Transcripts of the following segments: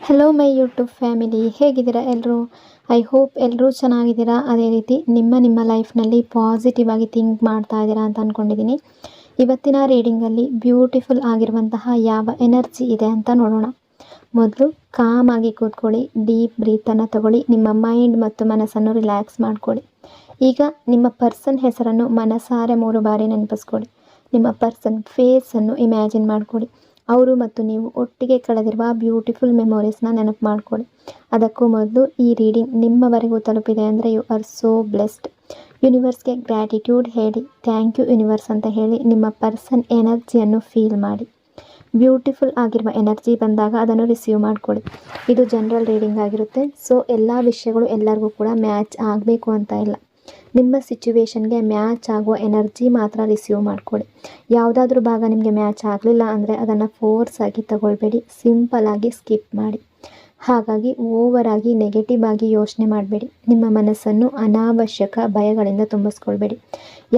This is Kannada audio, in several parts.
ಹಲೋ ಮೈ ಯೂಟ್ಯೂಬ್ ಫ್ಯಾಮಿಲಿ, ಹೇಗಿದ್ದೀರಾ ಎಲ್ಲರೂ? ಐ ಹೋಪ್ ಎಲ್ಲರೂ ಚೆನ್ನಾಗಿದ್ದೀರಾ. ಅದೇ ರೀತಿ ನಿಮ್ಮ ಲೈಫ್ನಲ್ಲಿ ಪಾಸಿಟಿವ್ ಆಗಿ ಥಿಂಕ್ ಮಾಡ್ತಾ ಇದ್ದೀರಾ ಅಂತ ಅಂದ್ಕೊಂಡಿದ್ದೀನಿ. ಇವತ್ತಿನ ರೀಡಿಂಗಲ್ಲಿ ಬ್ಯೂಟಿಫುಲ್ ಆಗಿರುವಂತಹ ಯಾವ ಎನರ್ಜಿ ಇದೆ ಅಂತ ನೋಡೋಣ. ಮೊದಲು ಕಾಮ್ ಆಗಿ ಕೂತ್ಕೊಳ್ಳಿ, ಡೀಪ್ ಬ್ರೀತನ್ನು ತಗೊಳ್ಳಿ, ನಿಮ್ಮ ಮೈಂಡ್ ಮತ್ತು ಮನಸ್ಸನ್ನು ರಿಲ್ಯಾಕ್ಸ್ ಮಾಡ್ಕೊಳ್ಳಿ. ಈಗ ನಿಮ್ಮ ಪರ್ಸನ್ ಹೆಸರನ್ನು ಮನಸಾರೆ 3 ಬಾರಿ ನೆನಪಿಸ್ಕೊಳ್ಳಿ. ನಿಮ್ಮ ಪರ್ಸನ್ ಫೇಸನ್ನು ಇಮ್ಯಾಜಿನ್ ಮಾಡ್ಕೊಳ್ಳಿ. ಅವರು ಮತ್ತು ನೀವು ಒಟ್ಟಿಗೆ ಕಳೆದಿರುವ ಬ್ಯೂಟಿಫುಲ್ ಮೆಮೊರೀಸ್ನ ನೆನಪು ಮಾಡ್ಕೊಳ್ಳಿ. ಅದಕ್ಕೂ ಮೊದಲು ಈ ರೀಡಿಂಗ್ ನಿಮ್ಮವರೆಗೂ ತಲುಪಿದೆ ಅಂದರೆ ಯು ಆರ್ ಸೋ ಬ್ಲೆಸ್ಡ್. ಯೂನಿವರ್ಸ್ಗೆ ಗ್ರ್ಯಾಟಿಟ್ಯೂಡ್ ಹೇಳಿ, ಥ್ಯಾಂಕ್ ಯು ಯೂನಿವರ್ಸ್ ಅಂತ ಹೇಳಿ ನಿಮ್ಮ ಪರ್ಸನ್ ಎನರ್ಜಿಯನ್ನು ಫೀಲ್ ಮಾಡಿ. ಬ್ಯೂಟಿಫುಲ್ ಆಗಿರುವ ಎನರ್ಜಿ ಬಂದಾಗ ಅದನ್ನು ರಿಸೀವ್ ಮಾಡ್ಕೊಳ್ಳಿ. ಇದು ಜನರಲ್ ರೀಡಿಂಗ್ ಆಗಿರುತ್ತೆ. ಸೊ ಎಲ್ಲ ವಿಷಯಗಳು ಎಲ್ಲರಿಗೂ ಕೂಡ ಮ್ಯಾಚ್ ಆಗಬೇಕು ಅಂತ ಇಲ್ಲ. ನಿಮ್ಮ ಸಿಚುವೇಶನ್ಗೆ ಮ್ಯಾಚ್ ಆಗುವ ಎನರ್ಜಿ ಮಾತ್ರ ರಿಸೀವ್ ಮಾಡ್ಕೊಳ್ಳಿ. ಯಾವುದಾದ್ರೂ ಭಾಗ ನಿಮಗೆ ಮ್ಯಾಚ್ ಆಗಲಿಲ್ಲ ಅಂದರೆ ಅದನ್ನು ಫೋರ್ಸ್ ಆಗಿ ತಗೊಳ್ಬೇಡಿ, ಸಿಂಪಲ್ ಆಗಿ ಸ್ಕಿಪ್ ಮಾಡಿ. ಹಾಗಾಗಿ ಓವರ್ ಆಗಿ ನೆಗೆಟಿವ್ ಆಗಿ ಯೋಚನೆ ಮಾಡಬೇಡಿ. ನಿಮ್ಮ ಮನಸ್ಸನ್ನು ಅನಾವಶ್ಯಕ ಭಯಗಳಿಂದ ತುಂಬಿಸ್ಕೊಳ್ಬೇಡಿ.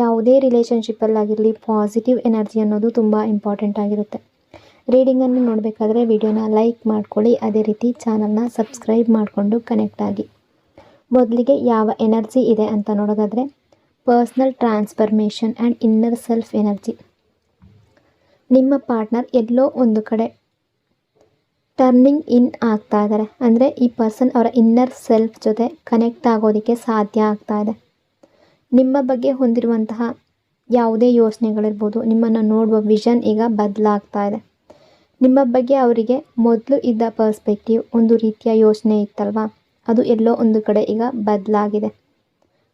ಯಾವುದೇ ರಿಲೇಷನ್ಶಿಪ್ಪಲ್ಲಾಗಿರಲಿ ಪಾಸಿಟಿವ್ ಎನರ್ಜಿ ಅನ್ನೋದು ತುಂಬ ಇಂಪಾರ್ಟೆಂಟ್ ಆಗಿರುತ್ತೆ. ರೀಡಿಂಗನ್ನು ನೋಡಬೇಕಾದ್ರೆ ವಿಡಿಯೋನ ಲೈಕ್ ಮಾಡ್ಕೊಳ್ಳಿ, ಅದೇ ರೀತಿ ಚಾನಲ್ನ ಸಬ್ಸ್ಕ್ರೈಬ್ ಮಾಡಿಕೊಂಡು ಕನೆಕ್ಟ್ ಆಗಿ. ಮೊದಲಿಗೆ ಯಾವ ಎನರ್ಜಿ ಇದೆ ಅಂತ ನೋಡೋದಾದರೆ personal transformation and inner self energy. ನಿಮ್ಮ ಪಾರ್ಟ್ನರ್ ಎಲ್ಲೋ ಒಂದು ಕಡೆ ಟರ್ನಿಂಗ್ ಇನ್ ಆಗ್ತಾ ಇದ್ದಾರೆ. ಅಂದರೆ ಈ ಪರ್ಸನ್ ಅವರ ಇನ್ನರ್ ಸೆಲ್ಫ್ ಜೊತೆ ಕನೆಕ್ಟ್ ಆಗೋದಕ್ಕೆ ಸಾಧ್ಯ ಆಗ್ತಾ ಇದೆ. ನಿಮ್ಮ ಬಗ್ಗೆ ಹೊಂದಿರುವಂತಹ ಯಾವುದೇ ಯೋಚನೆಗಳಿರ್ಬೋದು, ನಿಮ್ಮನ್ನು ನೋಡುವ ವಿಷನ್ ಈಗ ಬದಲಾಗ್ತಾ ಇದೆ. ನಿಮ್ಮ ಬಗ್ಗೆ ಅವರಿಗೆ ಮೊದಲು ಇದ್ದ ಪರ್ಸ್ಪೆಕ್ಟಿವ್, ಒಂದು ರೀತಿಯ ಯೋಚನೆ ಇತ್ತಲ್ವಾ, ಅದು ಎಲ್ಲೋ ಒಂದು ಕಡೆ ಈಗ ಬದಲಾಗಿದೆ.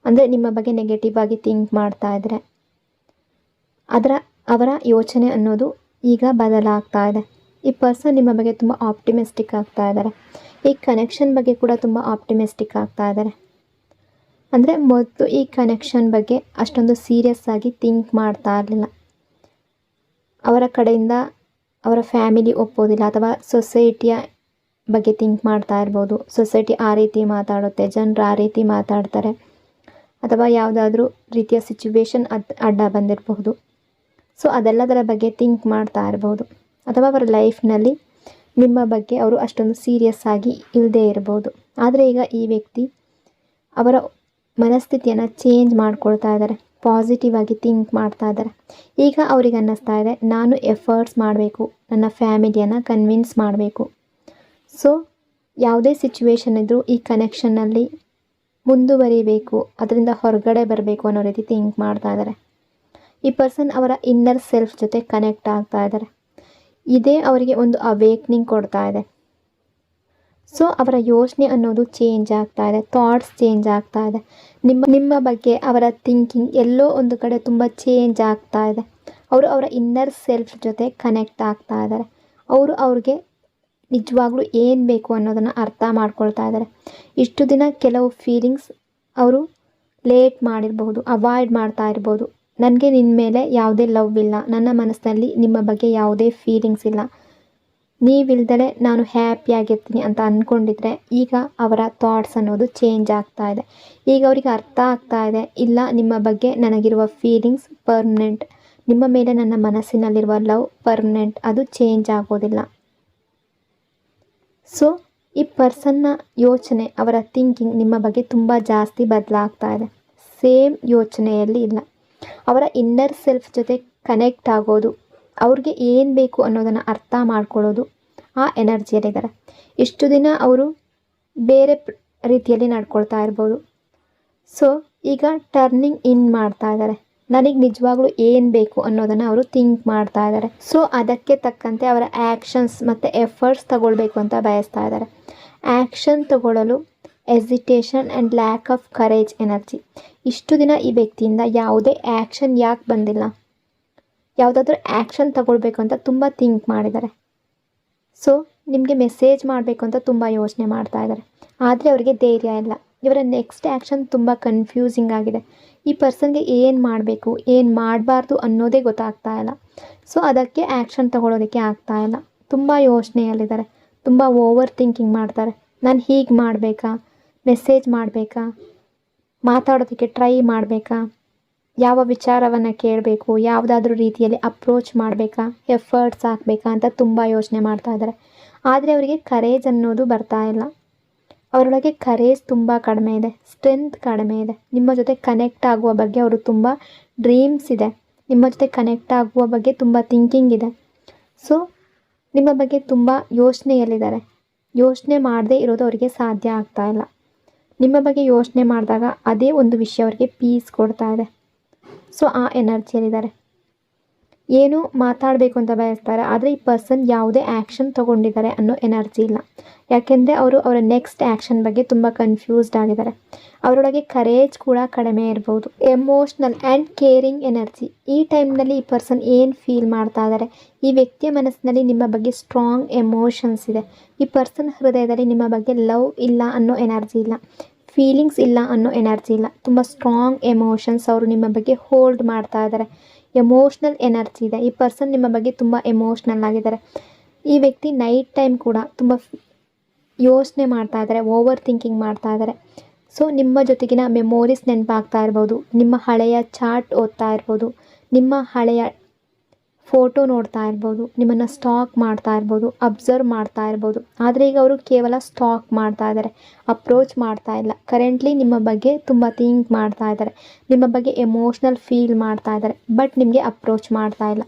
ಅಂದರೆ ನಿಮ್ಮ ಬಗ್ಗೆ ನೆಗೆಟಿವ್ ಆಗಿ ಥಿಂಕ್ ಮಾಡ್ತಾ ಇದ್ದರೆ ಅವರ ಯೋಚನೆ ಅನ್ನೋದು ಈಗ ಬದಲಾಗ್ತಾ ಇದೆ. ಈ ಪರ್ಸನ್ ನಿಮ್ಮ ಬಗ್ಗೆ ತುಂಬ ಆಪ್ಟಿಮಿಸ್ಟಿಕ್ ಆಗ್ತಾ ಇದ್ದಾರೆ. ಈ ಕನೆಕ್ಷನ್ ಬಗ್ಗೆ ಕೂಡ ತುಂಬ ಆಪ್ಟಿಮಿಸ್ಟಿಕ್ ಆಗ್ತಾ ಇದ್ದಾರೆ. ಅಂದರೆ ಮೊದಲು ಈ ಕನೆಕ್ಷನ್ ಬಗ್ಗೆ ಅಷ್ಟೊಂದು ಸೀರಿಯಸ್ ಆಗಿ ಥಿಂಕ್ ಮಾಡ್ತಾ ಇರಲಿಲ್ಲ. ಅವರ ಕಡೆಯಿಂದ ಅವರ ಫ್ಯಾಮಿಲಿ ಒಪ್ಪೋದಿಲ್ಲ ಅಥವಾ ಸೊಸೈಟಿಯ ಬಗ್ಗೆ ಥಿಂಕ್ ಮಾಡ್ತಾ ಇರ್ಬೋದು. ಸೊಸೈಟಿ ಆ ರೀತಿ ಮಾತಾಡುತ್ತೆ, ಜನರು ಆ ರೀತಿ ಮಾತಾಡ್ತಾರೆ, ಅಥವಾ ಯಾವುದಾದ್ರೂ ರೀತಿಯ ಸಿಚುವೇಶನ್ ಅಡ್ಡ ಬಂದಿರಬಹುದು. ಸೊ ಅದೆಲ್ಲದರ ಬಗ್ಗೆ ಥಿಂಕ್ ಮಾಡ್ತಾ ಇರ್ಬೋದು. ಅಥವಾ ಅವರ ಲೈಫ್ನಲ್ಲಿ ನಿಮ್ಮ ಬಗ್ಗೆ ಅವರು ಅಷ್ಟೊಂದು ಸೀರಿಯಸ್ ಆಗಿ ಇಲ್ಲದೇ ಇರ್ಬೋದು. ಆದರೆ ಈಗ ಈ ವ್ಯಕ್ತಿ ಅವರ ಮನಸ್ಥಿತಿಯನ್ನು ಚೇಂಜ್ ಮಾಡ್ಕೊಳ್ತಾ ಇದ್ದಾರೆ, ಪಾಸಿಟಿವ್ ಆಗಿ ಥಿಂಕ್ ಮಾಡ್ತಾ ಇದ್ದಾರೆ. ಈಗ ಅವ್ರಿಗೆ ಅನ್ನಿಸ್ತಾ ಇದೆ, ನಾನು ಎಫರ್ಟ್ಸ್ ಮಾಡಬೇಕು, ನನ್ನ ಫ್ಯಾಮಿಲಿಯನ್ನು ಕನ್ವಿನ್ಸ್ ಮಾಡಬೇಕು. ಸೊ ಯಾವುದೇ ಸಿಚುವೇಶನ್ ಇದ್ದರೂ ಈ ಕನೆಕ್ಷನ್ನಲ್ಲಿ ಮುಂದುವರಿಬೇಕು, ಅದರಿಂದ ಹೊರಗಡೆ ಬರಬೇಕು ಅನ್ನೋ ರೀತಿ ಥಿಂಕ್ ಮಾಡ್ತಾ ಇದ್ದಾರೆ. ಈ ಪರ್ಸನ್ ಅವರ ಇನ್ನರ್ ಸೆಲ್ಫ್ ಜೊತೆ ಕನೆಕ್ಟ್ ಆಗ್ತಾ ಇದ್ದಾರೆ. ಇದೇ ಅವರಿಗೆ ಒಂದು ಅವೇಕ್ನಿಂಗ್ ಕೊಡ್ತಾ ಇದೆ. ಸೊ ಅವರ ಯೋಚನೆ ಅನ್ನೋದು ಚೇಂಜ್ ಆಗ್ತಾ ಇದೆ, ಥಾಟ್ಸ್ ಚೇಂಜ್ ಆಗ್ತಾ ಇದೆ. ನಿಮ್ಮ ಬಗ್ಗೆ ಅವರ ಥಿಂಕಿಂಗ್ ಎಲ್ಲೋ ಒಂದು ಕಡೆ ತುಂಬ ಚೇಂಜ್ ಆಗ್ತಾ ಇದೆ. ಅವರು ಅವರ ಇನ್ನರ್ ಸೆಲ್ಫ್ ಜೊತೆ ಕನೆಕ್ಟ್ ಆಗ್ತಾ ಇದ್ದಾರೆ. ಅವ್ರಿಗೆ ನಿಜವಾಗ್ಲೂ ಏನು ಬೇಕು ಅನ್ನೋದನ್ನು ಅರ್ಥ ಮಾಡ್ಕೊಳ್ತಾ ಇದ್ದಾರೆ. ಇಷ್ಟು ದಿನ ಕೆಲವು ಫೀಲಿಂಗ್ಸ್ ಅವರು ಲೇಟ್ ಮಾಡಿರಬಹುದು, ಅವಾಯ್ಡ್ ಮಾಡ್ತಾ ಇರ್ಬೋದು. ನನಗೆ ನಿನ್ನ ಮೇಲೆ ಯಾವುದೇ ಲವ್ ಇಲ್ಲ, ನನ್ನ ಮನಸ್ಸಿನಲ್ಲಿ ನಿಮ್ಮ ಬಗ್ಗೆ ಯಾವುದೇ ಫೀಲಿಂಗ್ಸ್ ಇಲ್ಲ, ನೀವಿಲ್ದಲೇ ನಾನು ಹ್ಯಾಪಿಯಾಗಿರ್ತೀನಿ ಅಂತ ಅಂದ್ಕೊಂಡಿದ್ರೆ ಈಗ ಅವರ ಥಾಟ್ಸ್ ಅನ್ನೋದು ಚೇಂಜ್ ಆಗ್ತಾ ಇದೆ. ಈಗ ಅವರಿಗೆ ಅರ್ಥ ಆಗ್ತಾ ಇದೆ, ಇಲ್ಲ ನಿಮ್ಮ ಬಗ್ಗೆ ನನಗಿರುವ ಫೀಲಿಂಗ್ಸ್ ಪರ್ಮನೆಂಟ್, ನಿಮ್ಮ ಮೇಲೆ ನನ್ನ ಮನಸ್ಸಿನಲ್ಲಿರುವ ಲವ್ ಪರ್ಮನೆಂಟ್, ಅದು ಚೇಂಜ್ ಆಗೋದಿಲ್ಲ. ಸೊ ಈ ಪರ್ಸನ್ನ ಯೋಚನೆ, ಅವರ ಥಿಂಕಿಂಗ್ ನಿಮ್ಮ ಬಗ್ಗೆ ತುಂಬ ಜಾಸ್ತಿ ಬದಲಾಗ್ತಾ ಇದೆ. ಸೇಮ್ ಯೋಚನೆಯಲ್ಲಿ ಇಲ್ಲ. ಅವರ ಇನ್ನರ್ ಸೆಲ್ಫ್ ಜೊತೆ ಕನೆಕ್ಟ್ ಆಗೋದು, ಅವ್ರಿಗೆ ಏನು ಬೇಕು ಅನ್ನೋದನ್ನು ಅರ್ಥ ಮಾಡ್ಕೊಳ್ಳೋದು, ಆ ಎನರ್ಜಿಯಲ್ಲಿದ್ದಾರೆ. ಇಷ್ಟು ದಿನ ಅವರು ಬೇರೆ ರೀತಿಯಲ್ಲಿ ನಡ್ಕೊಳ್ತಾ ಇರ್ಬೋದು. ಸೊ ಈಗ ಟರ್ನಿಂಗ್ ಇನ್ ಮಾಡ್ತಾ ಇದ್ದಾರೆ. ನನಗೆ ನಿಜವಾಗ್ಲೂ ಏನು ಬೇಕು ಅನ್ನೋದನ್ನು ಅವರು ಥಿಂಕ್ ಮಾಡ್ತಾ ಇದ್ದಾರೆ. ಸೊ ಅದಕ್ಕೆ ತಕ್ಕಂತೆ ಅವರ ಆ್ಯಕ್ಷನ್ಸ್ ಮತ್ತು ಎಫರ್ಟ್ಸ್ ತಗೊಳ್ಬೇಕು ಅಂತ ಬಯಸ್ತಾ ಇದ್ದಾರೆ. ಆ್ಯಕ್ಷನ್ ತಗೊಳ್ಳಲು hesitation and lack of courage energy. ಇಷ್ಟು ದಿನ ಈ ವ್ಯಕ್ತಿಯಿಂದ ಯಾವುದೇ ಆ್ಯಕ್ಷನ್ ಯಾಕೆ ಬಂದಿಲ್ಲ, ಯಾವುದಾದ್ರೂ ಆ್ಯಕ್ಷನ್ ತಗೊಳ್ಬೇಕು ಅಂತ ತುಂಬ ಥಿಂಕ್ ಮಾಡಿದ್ದಾರೆ. ಸೊ ನಿಮಗೆ ಮೆಸೇಜ್ ಮಾಡಬೇಕು ಅಂತ ತುಂಬ ಯೋಚನೆ ಮಾಡ್ತಾ ಇದ್ದಾರೆ. ಆದರೆ ಅವರಿಗೆ ಧೈರ್ಯ ಇಲ್ಲ. ಇವರ ನೆಕ್ಸ್ಟ್ ಆ್ಯಕ್ಷನ್ ತುಂಬ ಕನ್ಫ್ಯೂಸಿಂಗ್ ಆಗಿದೆ. ಈ ಪರ್ಸನ್ಗೆ ಏನು ಮಾಡಬೇಕು, ಏನು ಮಾಡಬಾರ್ದು ಅನ್ನೋದೇ ಗೊತ್ತಾಗ್ತಾ ಇಲ್ಲ. ಸೊ ಅದಕ್ಕೆ ಆ್ಯಕ್ಷನ್ ತಗೊಳ್ಳೋದಕ್ಕೆ ಆಗ್ತಾ ಇಲ್ಲ. ತುಂಬ ಯೋಚನೆಯಲ್ಲಿದ್ದಾರೆ, ತುಂಬ ಓವರ್ ಥಿಂಕಿಂಗ್ ಮಾಡ್ತಾರೆ. ನಾನು ಹೀಗೆ ಮಾಡಬೇಕಾ, ಮೆಸೇಜ್ ಮಾಡಬೇಕಾ, ಮಾತಾಡೋದಕ್ಕೆ ಟ್ರೈ ಮಾಡಬೇಕಾ, ಯಾವ ವಿಚಾರವನ್ನು ಕೇಳಬೇಕು, ಯಾವುದಾದ್ರೂ ರೀತಿಯಲ್ಲಿ ಅಪ್ರೋಚ್ ಮಾಡಬೇಕಾ, ಎಫರ್ಟ್ಸ್ ಹಾಕಬೇಕಾ ಅಂತ ತುಂಬ ಯೋಚನೆ ಮಾಡ್ತಾ ಇದ್ದಾರೆ. ಆದರೆ ಅವರಿಗೆ ಕರೇಜ್ ಅನ್ನೋದು ಬರ್ತಾ ಇಲ್ಲ. ಅವರೊಳಗೆ ಕರೇಜ್ ತುಂಬ ಕಡಿಮೆ ಇದೆ, ಸ್ಟ್ರೆಂತ್ ಕಡಿಮೆ ಇದೆ. ನಿಮ್ಮ ಜೊತೆ ಕನೆಕ್ಟ್ ಆಗುವ ಬಗ್ಗೆ ಅವರು ತುಂಬ ಡ್ರೀಮ್ಸ್ ಇದೆ, ನಿಮ್ಮ ಜೊತೆ ಕನೆಕ್ಟ್ ಆಗುವ ಬಗ್ಗೆ ತುಂಬ ಥಿಂಕಿಂಗ್ ಇದೆ. ಸೊ ನಿಮ್ಮ ಬಗ್ಗೆ ತುಂಬ ಯೋಚನೆಯಲ್ಲಿದ್ದಾರೆ. ಯೋಚನೆ ಮಾಡದೇ ಇರೋದು ಅವರಿಗೆ ಸಾಧ್ಯ ಆಗ್ತಾ ಇಲ್ಲ. ನಿಮ್ಮ ಬಗ್ಗೆ ಯೋಚನೆ ಮಾಡಿದಾಗ ಅದೇ ಒಂದು ವಿಷಯ ಅವರಿಗೆ ಪೀಸ್ ಕೊಡ್ತಾ ಇದೆ. ಸೊ ಆ ಎನರ್ಜಿಯಲ್ಲಿದ್ದಾರೆ. ಏನು ಮಾತಾಡಬೇಕು ಅಂತ ಬಯಸ್ತಾರೆ, ಆದರೆ ಈ ಪರ್ಸನ್ ಯಾವುದೇ ಆ್ಯಕ್ಷನ್ ತೊಗೊಂಡಿದ್ದಾರೆ ಅನ್ನೋ ಎನರ್ಜಿ ಇಲ್ಲ. ಯಾಕೆಂದರೆ ಅವರು ಅವರ ನೆಕ್ಸ್ಟ್ ಆ್ಯಕ್ಷನ್ ಬಗ್ಗೆ ತುಂಬ ಕನ್ಫ್ಯೂಸ್ಡ್ ಆಗಿದ್ದಾರೆ. ಅವರೊಳಗೆ ಕರೇಜ್ ಕೂಡ ಕಡಿಮೆ ಇರ್ಬೋದು. Emotional and caring energy. ಈ ಟೈಮ್ನಲ್ಲಿ ಈ ಪರ್ಸನ್ ಏನು ಫೀಲ್ ಮಾಡ್ತಾ ಇದ್ದಾರೆ, ಈ ವ್ಯಕ್ತಿಯ ಮನಸ್ಸಿನಲ್ಲಿ ನಿಮ್ಮ ಬಗ್ಗೆ ಸ್ಟ್ರಾಂಗ್ ಎಮೋಷನ್ಸ್ ಇದೆ. ಈ ಪರ್ಸನ್ ಹೃದಯದಲ್ಲಿ ನಿಮ್ಮ ಬಗ್ಗೆ ಲವ್ ಇಲ್ಲ ಅನ್ನೋ ಎನರ್ಜಿ ಇಲ್ಲ, ಫೀಲಿಂಗ್ಸ್ ಇಲ್ಲ ಅನ್ನೋ ಎನರ್ಜಿ ಇಲ್ಲ. ತುಂಬ ಸ್ಟ್ರಾಂಗ್ ಎಮೋಷನ್ಸ್ ಅವರು ನಿಮ್ಮ ಬಗ್ಗೆ ಹೋಲ್ಡ್ ಮಾಡ್ತಾ ಇದ್ದಾರೆ. ಎಮೋಷ್ನಲ್ ಎನರ್ಜಿ ಇದೆ. ಈ ಪರ್ಸನ್ ನಿಮ್ಮ ಬಗ್ಗೆ ತುಂಬ ಎಮೋಷ್ನಲ್ ಆಗಿದ್ದಾರೆ. ಈ ವ್ಯಕ್ತಿ ನೈಟ್ ಟೈಮ್ ಕೂಡ ತುಂಬ ಯೋಚನೆ ಮಾಡ್ತಾ ಇದ್ದಾರೆ, ಓವರ್ ಥಿಂಕಿಂಗ್ ಮಾಡ್ತಾ ಇದ್ದಾರೆ. ಸೊ ನಿಮ್ಮ ಜೊತೆಗಿನ ಮೆಮೊರೀಸ್ ನೆನಪಾಗ್ತಾ ಇರ್ಬೋದು, ನಿಮ್ಮ ಹಳೆಯ ಚಾರ್ಟ್ ಓದ್ತಾ ಇರ್ಬೋದು, ನಿಮ್ಮ ಹಳೆಯ ಫೋಟೋ ನೋಡ್ತಾ ಇರ್ಬೋದು, ನಿಮ್ಮನ್ನು ಸ್ಟಾಕ್ ಮಾಡ್ತಾ ಇರ್ಬೋದು, ಅಬ್ಸರ್ವ್ ಮಾಡ್ತಾ ಇರ್ಬೋದು. ಆದರೆ ಈಗ ಅವರು ಕೇವಲ ಸ್ಟಾಕ್ ಮಾಡ್ತಾ ಇದ್ದಾರೆ, ಅಪ್ರೋಚ್ ಮಾಡ್ತಾ ಇಲ್ಲ. ಕರೆಂಟ್ಲಿ ನಿಮ್ಮ ಬಗ್ಗೆ ತುಂಬ ಥಿಂಕ್ ಮಾಡ್ತಾ ಇದ್ದಾರೆ, ನಿಮ್ಮ ಬಗ್ಗೆ ಎಮೋಷ್ನಲ್ ಫೀಲ್ ಮಾಡ್ತಾ ಇದ್ದಾರೆ, ಬಟ್ ನಿಮಗೆ ಅಪ್ರೋಚ್ ಮಾಡ್ತಾ ಇಲ್ಲ.